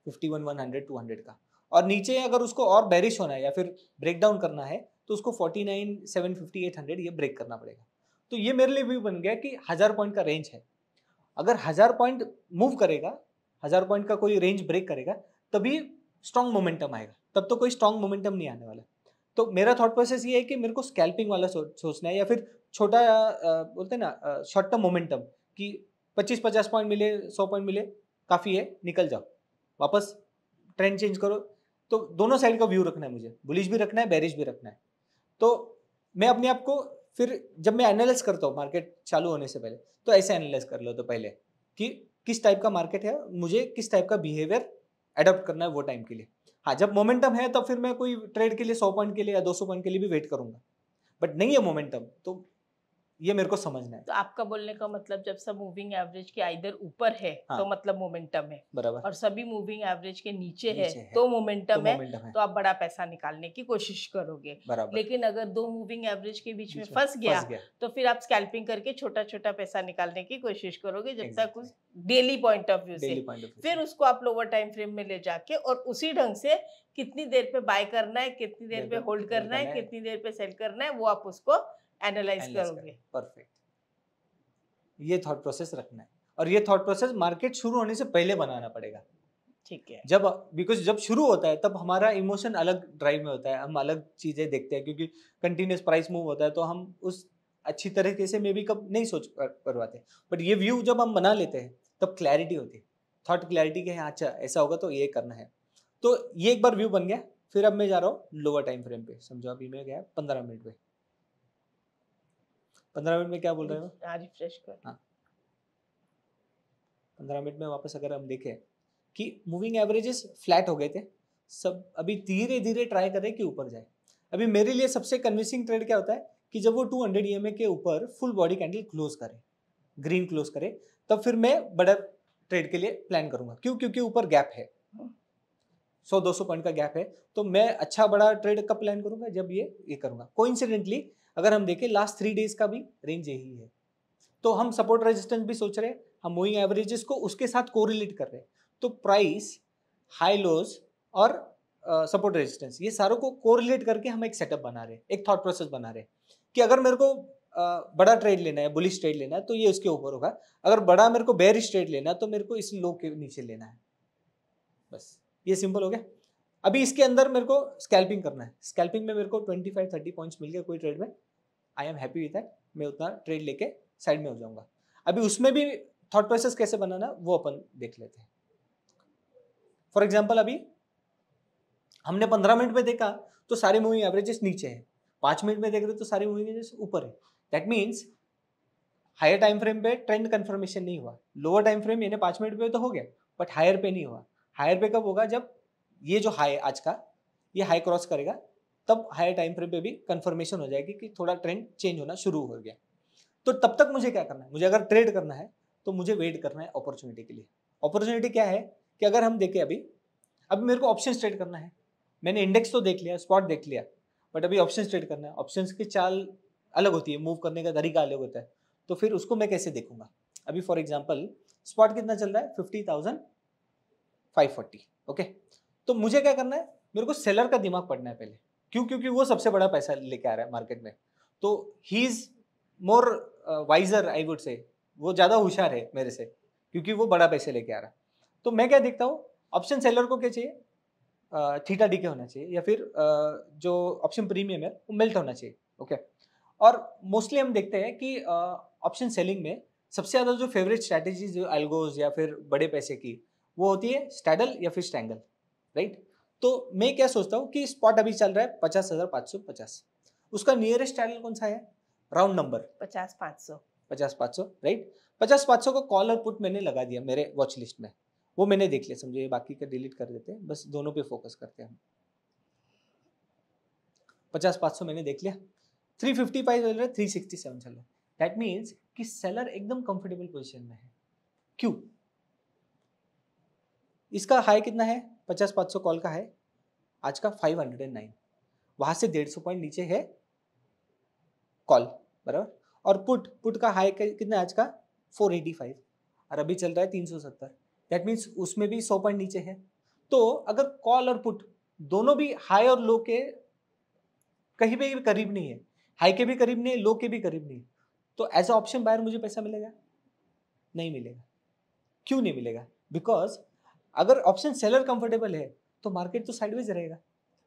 51, 100, 200 का। और नीचे अगर उसको और बेरिश होना है या फिर ब्रेक डाउन करना है तो उसको 49, 750, 800 ये ब्रेक करना पड़ेगा। तो ये मेरे लिए व्यू बन गया कि 1000 पॉइंट का रेंज है। अगर 1000 पॉइंट मूव करेगा, 1000 पॉइंट का कोई रेंज ब्रेक करेगा, तभी स्ट्रॉन्ग मोमेंटम आएगा, तब तो कोई स्ट्रॉन्ग मोमेंटम नहीं आने वाला। तो मेरा थॉट प्रोसेस ये है कि मेरे को स्कैल्पिंग वाला सोचना है, या फिर छोटा बोलते हैं ना शॉर्ट टर्म मोमेंटम, कि 25-50 पॉइंट मिले, 100 पॉइंट मिले, काफ़ी है, निकल जाओ, वापस ट्रेंड चेंज करो। तो दोनों साइड का व्यू रखना है मुझे, बुलिश भी रखना है, बेरिश भी रखना है। तो मैं अपने आप को फिर जब मैं एनालाइज करता हूँ मार्केट चालू होने से पहले, तो ऐसे एनालाइज कर लो तो पहले कि किस टाइप का मार्केट है, मुझे किस टाइप का बिहेवियर अडॉप्ट करना है वो टाइम के लिए। हाँ, जब मोमेंटम है तब फिर मैं कोई ट्रेड के लिए 100 पॉइंट के लिए या 200 पॉइंट के लिए भी वेट करूंगा, बट नहीं है मोमेंटम तो ये मेरे को समझना है। तो आपका बोलने का मतलब जब सब मूविंग एवरेज के आइदर ऊपर है हाँ, तो मतलब मोमेंटम है, बराबर, और सभी मूविंग एवरेज के नीचे है नीचे है तो तो मोमेंटम है, मोमेंटम है, तो आप बड़ा पैसा निकालने की कोशिश करोगे। बराबर, लेकिन अगर दो मूविंग एवरेज के बीच में बीच में फंस गया फंस गया, तो फिर आप स्कैल्पिंग करके छोटा छोटा पैसा निकालने की कोशिश करोगे, जब तक एग्जैक्टली, उस daily point of view daily से पॉइंट ऑफ व्यू फिर से उसको आप लोअर टाइम फ्रेम में ले जाके और उसी ढंग से कितनी देर पे बाय करना है, कितनी देर पे होल्ड करना है, कितनी देर पे सेल करना है, वो आप उसको एनालाइज करोगे। परफेक्ट, ये थॉट प्रोसेस रखना है, और ये थॉट प्रोसेस मार्केट शुरू होने से पहले बनाना पड़ेगा। ठीक है। जब बिकॉज जब शुरू होता है तब हमारा इमोशन अलग ड्राइव में होता है, हम अलग चीजें देखते हैं, क्योंकि कंटिन्यूस प्राइस मूव होता है तो हम उस अच्छी तरीके से मे भी कब नहीं सोच कर पाते। बट ये व्यू जब हम बना लेते हैं तब क्लैरिटी होती है, थॉट क्लैरिटी के, हाँ अच्छा ऐसा होगा तो ये करना है। तो ये एक बार व्यू बन गया, फिर अब मैं जा रहा हूँ लोअर टाइम फ्रेम पे। समझो अभी मैं गया 15 मिनट पे, 15 मिनट में क्या बोल रहे हो? रिफ्रेश कर। हाँ, 15 मिनट में वापस अगर हम देखें कि मूविंग एवरेजेस फ्लैट हो गए थे सब, अभी धीरे धीरे ट्राई करें कि ऊपर जाए। अभी मेरे लिए सबसे कन्विंसिंग ट्रेड क्या होता है कि जब वो 200 EMA के ऊपर फुल बॉडी कैंडल क्लोज करे, ग्रीन क्लोज करे, तब फिर मैं बड़ा ट्रेड के लिए प्लान करूंगा। क्यों? क्योंकि ऊपर गैप है, 100-200 पॉइंट का गैप है, तो मैं अच्छा बड़ा ट्रेड कब प्लान करूंगा? जब ये करूंगा। कोइंसिडेंटली अगर हम देखें लास्ट 3 डेज का भी रेंज यही है, तो हम सपोर्ट रेजिस्टेंस भी सोच रहे हैं, हम मूविंग एवरेजेस को उसके साथ कोरिलेट कर रहे हैं। तो प्राइस, हाई लोज और सपोर्ट रेजिस्टेंस, ये सारों को कोरिलेट करके हम एक सेटअप बना रहे हैं, एक थॉट प्रोसेस बना रहे हैं कि अगर मेरे को बड़ा ट्रेड लेना है, बुलिश ट्रेड लेना है, तो ये उसके ऊपर होगा। अगर बड़ा मेरे को बेरिश ट्रेड लेना है तो मेरे को इस लो के नीचे लेना है। बस ये सिंपल हो गया। अभी इसके अंदर मेरे को स्कैल्पिंग करना है। स्कैल्पिंग में मेरे को 25-30 पॉइंट्स मिल गए कोई ट्रेड में, I am happy with that. मैं उतना ट्रेड लेके साइड में हो जाऊंगा। अभी उसमें भी थॉट प्रोसेस कैसे बनाना वो अपन देख लेते हैं। फॉर एग्जांपल अभी हमने 15 मिनट में देखा तो सारे मूविंग एवरेजेस नीचे है, 5 मिनट में देख रहे तो सारे मूविंग एवरेजेस ऊपर है। That means higher time frame पे ट्रेंड कंफर्मेशन नहीं हुआ, लोअर टाइम फ्रेम यानी 5 मिनट पे तो हो गया, बट हायर पे नहीं हुआ। हायर पे कब होगा? जब ये जो हाई आज का ये हाई क्रॉस करेगा, तब हायर टाइम फ्रेम पे भी कंफर्मेशन हो जाएगी कि थोड़ा ट्रेंड चेंज होना शुरू हो गया। तो तब तक मुझे क्या करना है? मुझे अगर ट्रेड करना है तो मुझे वेट करना है अपॉर्चुनिटी के लिए। अपॉर्चुनिटी क्या है कि अगर हम देखें अभी मेरे को ऑप्शन ट्रेड करना है। मैंने इंडेक्स तो देख लिया, स्पॉट देख लिया, बट अभी ऑप्शन ट्रेड करना है। ऑप्शंस की चाल अलग होती है, मूव करने का तरीका अलग होता है, तो फिर उसको मैं कैसे देखूंगा? अभी फॉर एग्जांपल स्पॉट कितना चल रहा है? 50,540। ओके, तो मुझे क्या करना है? मेरे को सेलर का दिमाग पढ़ना है पहले। क्यों? क्योंकि वो सबसे बड़ा पैसा लेके आ रहा है मार्केट में, तो he is more wiser, I would say. वो ज़्यादा होशियार है मेरे से, क्योंकि वो बड़ा पैसे लेके आ रहा है। तो मैं क्या देखता हूँ, ऑप्शन सेलर को क्या चाहिए? थीटा डी के होना चाहिए, या फिर जो ऑप्शन प्रीमियम है वो मेल्ट होना चाहिए। ओके, और मोस्टली हम देखते हैं कि ऑप्शन सेलिंग में सबसे ज़्यादा जो फेवरेट स्ट्रैटेजी जो एल्गोज या फिर बड़े पैसे की, वो होती है स्टैडल या फिर स्ट्रैंगल, राइट? तो मैं क्या सोचता हूँ कि स्पॉट अभी चल रहा है 50,550, उसका नियरेस्ट स्टैडल कौन सा है? Round number 50-500। 50-500, राइट? 50-500 का कॉल और पुट मैंने लगा दिया मेरे वॉच लिस्ट में, वो मैंने देख लिया। समझो ये बाकी का डिलीट कर देते हैं, बस दोनों पे फोकस करते हैं हम। 50-500 मैंने देख लिया, 355 चल रहा है, 367 चल रहा है। दैट मीन्स कि सेलर एकदम कंफर्टेबल पोजीशन में है। क्यों? इसका हाई कितना है? 50-500 कॉल का है आज का 509, वहां से 150 पॉइंट नीचे है कॉल, बराबर। और पुट का हाई कितना है आज का? 485, और अभी चल रहा है 370। दैट मीन्स उसमें भी 100 पॉइंट नीचे है। तो अगर कॉल और पुट दोनों भी हाई और लो के कहीं पे भी करीब नहीं है, हाई के भी करीब नहीं है, लो के भी करीब नहीं है, तो एज अ ऑप्शन बायर मुझे पैसा मिलेगा? नहीं मिलेगा। क्यों नहीं मिलेगा? बिकॉज अगर ऑप्शन सेलर कंफर्टेबल है तो मार्केट तो साइडवेज रहेगा,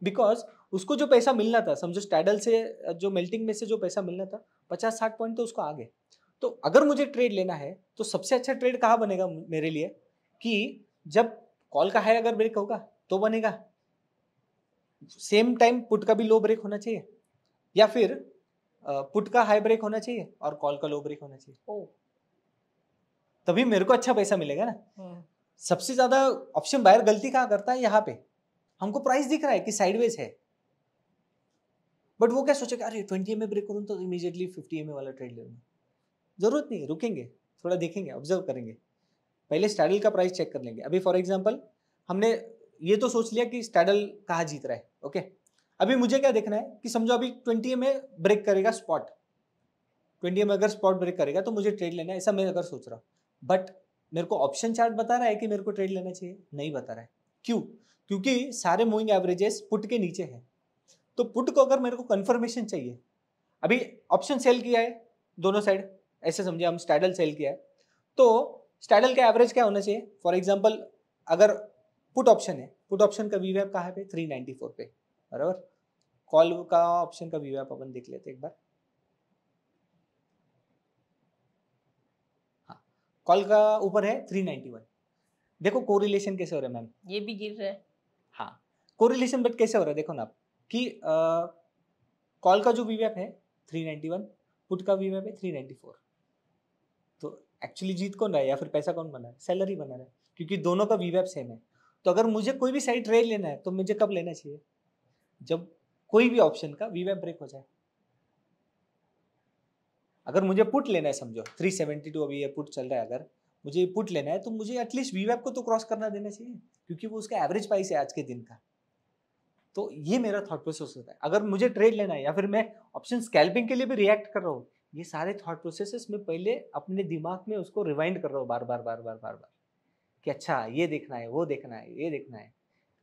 बिकॉज उसको जो पैसा मिलना था, समझो स्टैडल से जो मेल्टिंग में से जो पैसा मिलना था 50-60 पॉइंट तो उसको आ गए। तो अगर मुझे ट्रेड लेना है तो सबसे अच्छा ट्रेड कहाँ बनेगा मेरे लिए, कि जब कॉल का हाई अगर ब्रेक होगा तो बनेगा, सेम टाइम पुट का भी लो ब्रेक होना चाहिए, या फिर पुट का हाई ब्रेक होना चाहिए और कॉल का लो ब्रेक होना चाहिए, तभी मेरे को अच्छा पैसा मिलेगा ना। सबसे ज्यादा ऑप्शन बायर गलती कहाँ करता है, यहाँ पे हमको प्राइस दिख रहा है कि साइडवेज है, बट वो क्या सोचेगा, अरे 20 में ब्रेक करूँ तो इमीडिएटली 50 में वाला ट्रेड ले लूँ। जरूरत नहीं, रुकेंगे, थोड़ा देखेंगे, ऑब्जर्व करेंगे, पहले स्टैडल का प्राइस चेक कर लेंगे। अभी फॉर एग्जांपल हमने ये तो सोच लिया कि स्टैडल कहाँ जीत रहा है, ओके। अभी मुझे क्या देखना है कि समझो अभी 20 में ब्रेक करेगा स्पॉट, 20 में अगर स्पॉट ब्रेक करेगा तो मुझे ट्रेड लेना है, ऐसा मैं अगर सोच रहा हूँ, बट मेरे को ऑप्शन चार्ट बता रहा है कि मेरे को ट्रेड लेना चाहिए, नहीं बता रहा है। क्यों? क्योंकि सारे मूविंग एवरेजेस पुट के नीचे है। तो पुट को अगर मेरे को कंफर्मेशन चाहिए, अभी ऑप्शन सेल किया है दोनों साइड, ऐसे समझे हम स्टैडल सेल किया है, तो स्टैडल का एवरेज क्या होना चाहिए, फॉर एग्जांपल अगर पुट ऑप्शन है, पुट ऑप्शन का वीवैप कहाँ पे, 394 पे, बराबर। कॉल का ऑप्शन का वीवैप अपन देख लेते एक बार। हाँ, कॉल का ऊपर है 391। देखो कोरिलेशन कैसे हो रहा है मैम, ये भी गिर रहा है। हाँ कोरिलेशन, बट कैसे हो रहा है देखो ना आप, कि कॉल का जो वीवैप है 391, पुट का वीवैप है 394, तो एक्चुअली जीत कौन रहा है या फिर पैसा कौन बना है, सेलर ही बना रहा है, क्योंकि दोनों का वीवैप सेम है। तो अगर मुझे कोई भी साइड ट्रेड लेना है तो मुझे कब लेना चाहिए, जब कोई भी ऑप्शन का वीवैप ब्रेक हो जाए। अगर मुझे पुट लेना है, समझो 372 अभी ये पुट चल रहा है, अगर मुझे पुट लेना है तो मुझे एटलीस्ट वीवैप को तो क्रॉस करना देना चाहिए, क्योंकि वो उसका एवरेज प्राइस है आज के दिन का। तो ये मेरा थॉट प्रोसेस होता है अगर मुझे ट्रेड लेना है, या फिर मैं ऑप्शन स्कैल्पिंग के लिए भी रिएक्ट कर रहा हूँ, ये सारे थॉट प्रोसेसेस में पहले अपने दिमाग में उसको रिवाइंड कर रहा हूँ बार बार बार बार बार बार, कि अच्छा ये देखना है, वो देखना है, ये देखना है,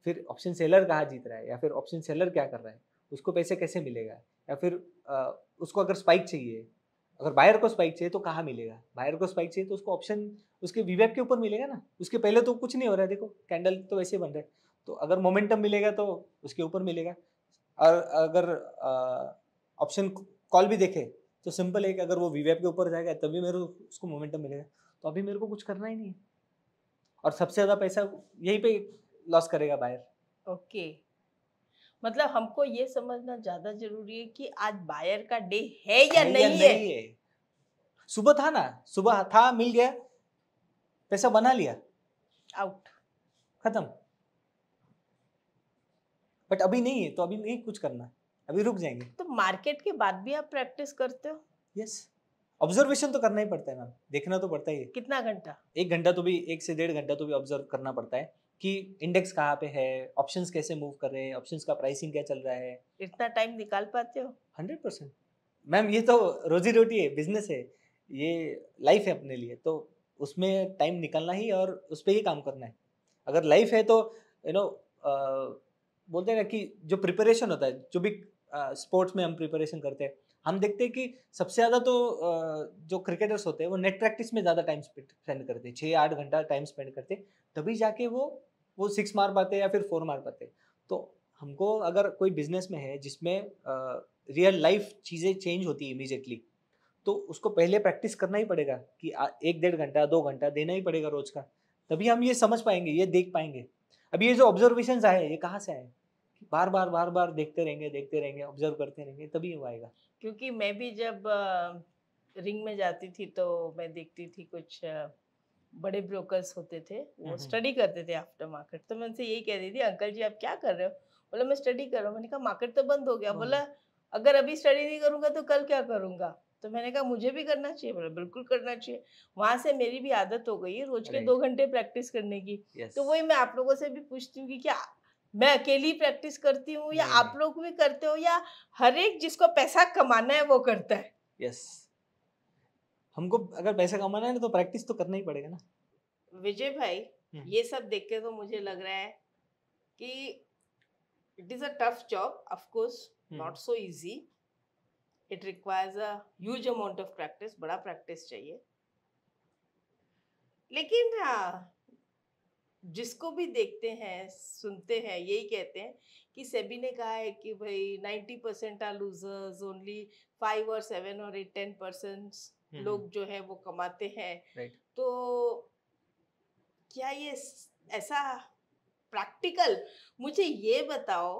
फिर ऑप्शन सेलर कहाँ जीत रहा है, या फिर ऑप्शन सेलर क्या कर रहा है, उसको पैसे कैसे मिलेगा, या फिर उसको अगर स्पाइक चाहिए, अगर बायर को स्पाइक चाहिए तो कहाँ मिलेगा, बायर को स्पाइक चाहिए तो उसको ऑप्शन उसके वीवैप के ऊपर मिलेगा ना, उसके पहले तो कुछ नहीं हो रहा है, देखो कैंडल तो वैसे बन रहा है, तो अगर मोमेंटम मिलेगा तो उसके ऊपर मिलेगा। और अगर ऑप्शन कॉल भी देखे तो सिंपल है कि अगर वो वीवैप के ऊपर जाएगा तभी मेरे को उसको मोमेंटम मिलेगा, तो अभी मेरे को कुछ करना ही नहीं है, और सबसे ज्यादा पैसा यहीं पे लॉस करेगा बायर। ओके, मतलब हमको ये समझना ज्यादा जरूरी है कि आज बायर का डे है या नहीं है। सुबह था ना, सुबह था, मिल गया, पैसा बना लिया, आउट। खत्म। बट अभी नहीं है तो अभी नहीं कुछ करना, अभी रुक जाएंगे। तो मार्केट के बाद भी आप प्रैक्टिस करते हो? यस, ऑब्जर्वेशन तो करना ही पड़ता है मैम, देखना तो पड़ता ही है। कितना घंटा? 1 घंटा तो भी, 1 से 1.5 घंटा तो भी ऑब्जर्व करना पड़ता है कि इंडेक्स कहाँ पे है, ऑप्शंस कैसे मूव कर रहे हैं, ऑप्शंस का प्राइसिंग क्या चल रहा है। इतना टाइम निकाल पाते हो? 100% मैम, ये तो रोजी रोटी है, बिजनेस है, ये लाइफ है अपने लिए, तो उसमें टाइम निकालना ही और उस पर ही काम करना है। अगर लाइफ है तो यू नो बोलते हैं ना कि जो प्रिपरेशन होता है, जो भी स्पोर्ट्स में हम प्रिपरेशन करते हैं, हम देखते हैं कि सबसे ज़्यादा तो जो क्रिकेटर्स होते हैं वो नेट प्रैक्टिस में ज़्यादा टाइम स्पेंड करते हैं, 6-8 घंटा टाइम स्पेंड करते हैं, तभी जाके वो 6 मार पाते हैं या फिर 4 मार पाते हैं। तो हमको अगर कोई बिजनेस में है जिसमें रियल लाइफ चीज़ें चेंज होती है इमीडिएटली, तो उसको पहले प्रैक्टिस करना ही पड़ेगा कि 1-1.5 घंटा 2 घंटा देना ही पड़ेगा रोज का, तभी हम ये समझ पाएंगे, ये देख पाएंगे। अभी ये जो ऑब्जर्वेशन आए ये कहाँ से आए, बार बार देखते रहेंगे ऑब्जर्व करते रहेंगे, तभी वो आएगा। क्योंकि मैं भी जब रिंग में जाती थी तो मैं देखती थी कुछ बड़े ब्रोकर्स होते थे, वो स्टडी करते थे आफ्टर मार्केट, तो मैं उनसे यही कह रही थी, अंकल जी आप क्या कर रहे हो? बोला मैं स्टडी कर रहा हूँ। मैंने कहा मार्केट तो बंद हो गया। बोला अगर अभी स्टडी नहीं करूंगा तो कल क्या करूंगा? तो मैंने कहा मुझे भी करना चाहिए। बोला बिल्कुल करना चाहिए। वहां से मेरी भी आदत हो गई है रोज के 2 घंटे प्रैक्टिस करने की। तो वही मैं आप लोगों से भी पूछती हूँ कि क्या मैं अकेली प्रैक्टिस करती हूँ या आप लोग भी करते हो, या हर एक जिसको पैसा कमाना है वो करता है? यस, हमको अगर पैसा कमाना है ना तो प्रैक्टिस तो करना ही पड़ेगा ना। विजय भाई, ये सब देख के तो मुझे लग रहा है कि it is a tough job, of course not so easy, it requires a huge amount of practice, बड़ा प्रैक्टिस चाहिए। लेकिन जिसको भी देखते हैं, सुनते हैं, यही कहते हैं कि सेबी ने कहा है कि भाई 90% आर लूजर्स, ओनली 5 और 7 और 8 10% लोग जो है वो कमाते हैं। राइट। तो क्या ये ऐसा प्रैक्टिकल, मुझे ये बताओ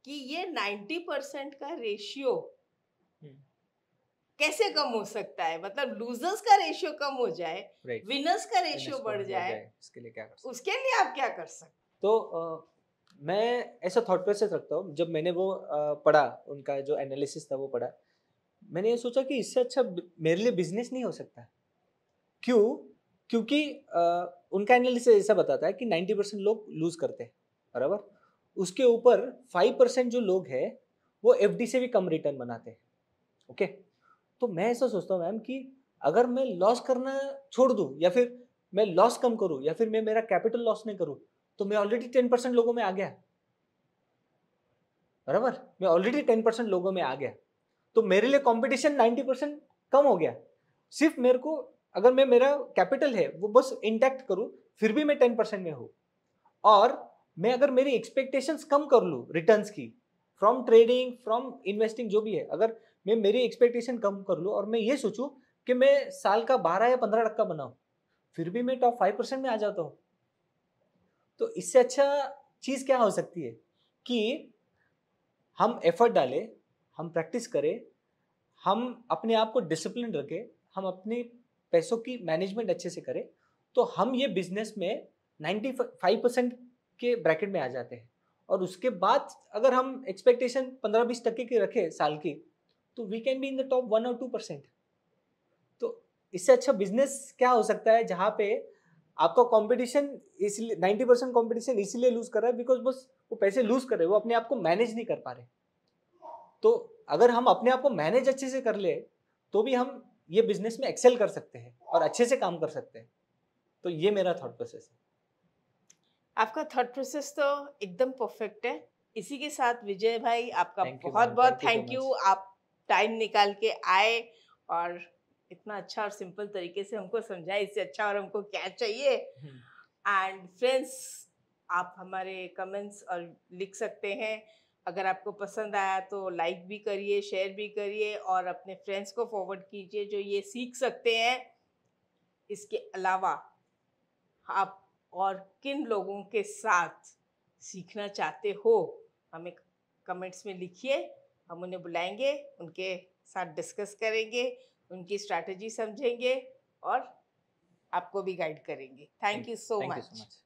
कि ये 90% का रेशियो कैसे कम हो सकता है? मतलब लूजर्स का रेशियो कम हो जाए, राइट, विनर्स का रेशियो बढ़ जाए, इसके लिए क्या कर सकते? उसके लिए आप क्या कर सकते? तो मैं ऐसा थॉट प्रोसेस रखता हूँ, जब मैंने वो पढ़ा, उनका जो एनालिसिस था वो पढ़ा, मैंने ये सोचा कि इससे अच्छा मेरे लिए बिजनेस नहीं हो सकता। क्यों? क्योंकि उनका एनालिसिस ऐसा बताता है कि 90% लोग लूज करते हैं, बराबर। उसके ऊपर 5% जो लोग हैं वो एफडी से भी कम रिटर्न बनाते हैं। ओके, तो मैं ऐसा सोचता हूँ मैम कि अगर मैं लॉस करना छोड़ दूँ, या फिर मैं लॉस कम करूँ, या फिर मैं मेरा कैपिटल लॉस नहीं करूँ, तो मैं ऑलरेडी 10% लोगों में आ गया, बराबर। मैं ऑलरेडी 10% लोगों में आ गया, तो मेरे लिए कंपटीशन 90% कम हो गया। सिर्फ मेरे को, अगर मैं, मेरा कैपिटल है वो बस इंटैक्ट करूँ, फिर भी मैं 10% में हूँ। और मैं अगर मेरी एक्सपेक्टेशंस कम कर लूँ रिटर्न्स की, फ्रॉम ट्रेडिंग, फ्रॉम इन्वेस्टिंग, जो भी है, अगर मैं मेरी एक्सपेक्टेशन कम कर लूँ और मैं ये सोचूं कि मैं साल का 12 या 15% बनाऊं, फिर भी मैं टॉप 5% में आ जाता हूँ। तो इससे अच्छा चीज़ क्या हो सकती है कि हम एफर्ट डालें, हम प्रैक्टिस करें, हम अपने आप को डिसिप्लिन रखें, हम अपने पैसों की मैनेजमेंट अच्छे से करें, तो हम ये बिजनेस में 95% के ब्रैकेट में आ जाते हैं। और उसके बाद अगर हम एक्सपेक्टेशन 15-20% की रखें साल की, तो we can be in the top 1 और 2%। तो इससे अच्छा बिजनेस क्या हो सकता है जहाँ पे आपका कंपटीशन, इसलिए 90% कंपटीशन इसीलिए लूज कर रहा है बिकॉज बस वो पैसे लूज कर रहे हैं, वो अपने आप को मैनेज नहीं कर पा रहे। तो अगर हम अपने आप को मैनेज अच्छे से कर ले, तो भी हम ये बिजनेस में एक्सेल कर सकते हैं और अच्छे से काम कर सकते हैं। तो ये मेरा थॉट प्रोसेस है। आपका थॉट प्रोसेस तो एकदम परफेक्ट है। इसी के साथ विजय भाई, आपका थैंक यू बहुत मैम, बहुत thank you so thank you. Much. आप टाइम निकाल के आए और इतना अच्छा और सिंपल तरीके से हमको समझाया, इससे अच्छा और हमको क्या चाहिए। एंड फ्रेंड्स, आप हमारे कमेंट्स और लिख सकते हैं। अगर आपको पसंद आया तो लाइक भी करिए, शेयर भी करिए और अपने फ्रेंड्स को फॉरवर्ड कीजिए जो ये सीख सकते हैं। इसके अलावा आप और किन लोगों के साथ सीखना चाहते हो, हमें कमेंट्स में लिखिए। हम उन्हें बुलाएंगे, उनके साथ डिस्कस करेंगे, उनकी स्ट्रैटेजी समझेंगे और आपको भी गाइड करेंगे। Thank you so thank you so much. Much.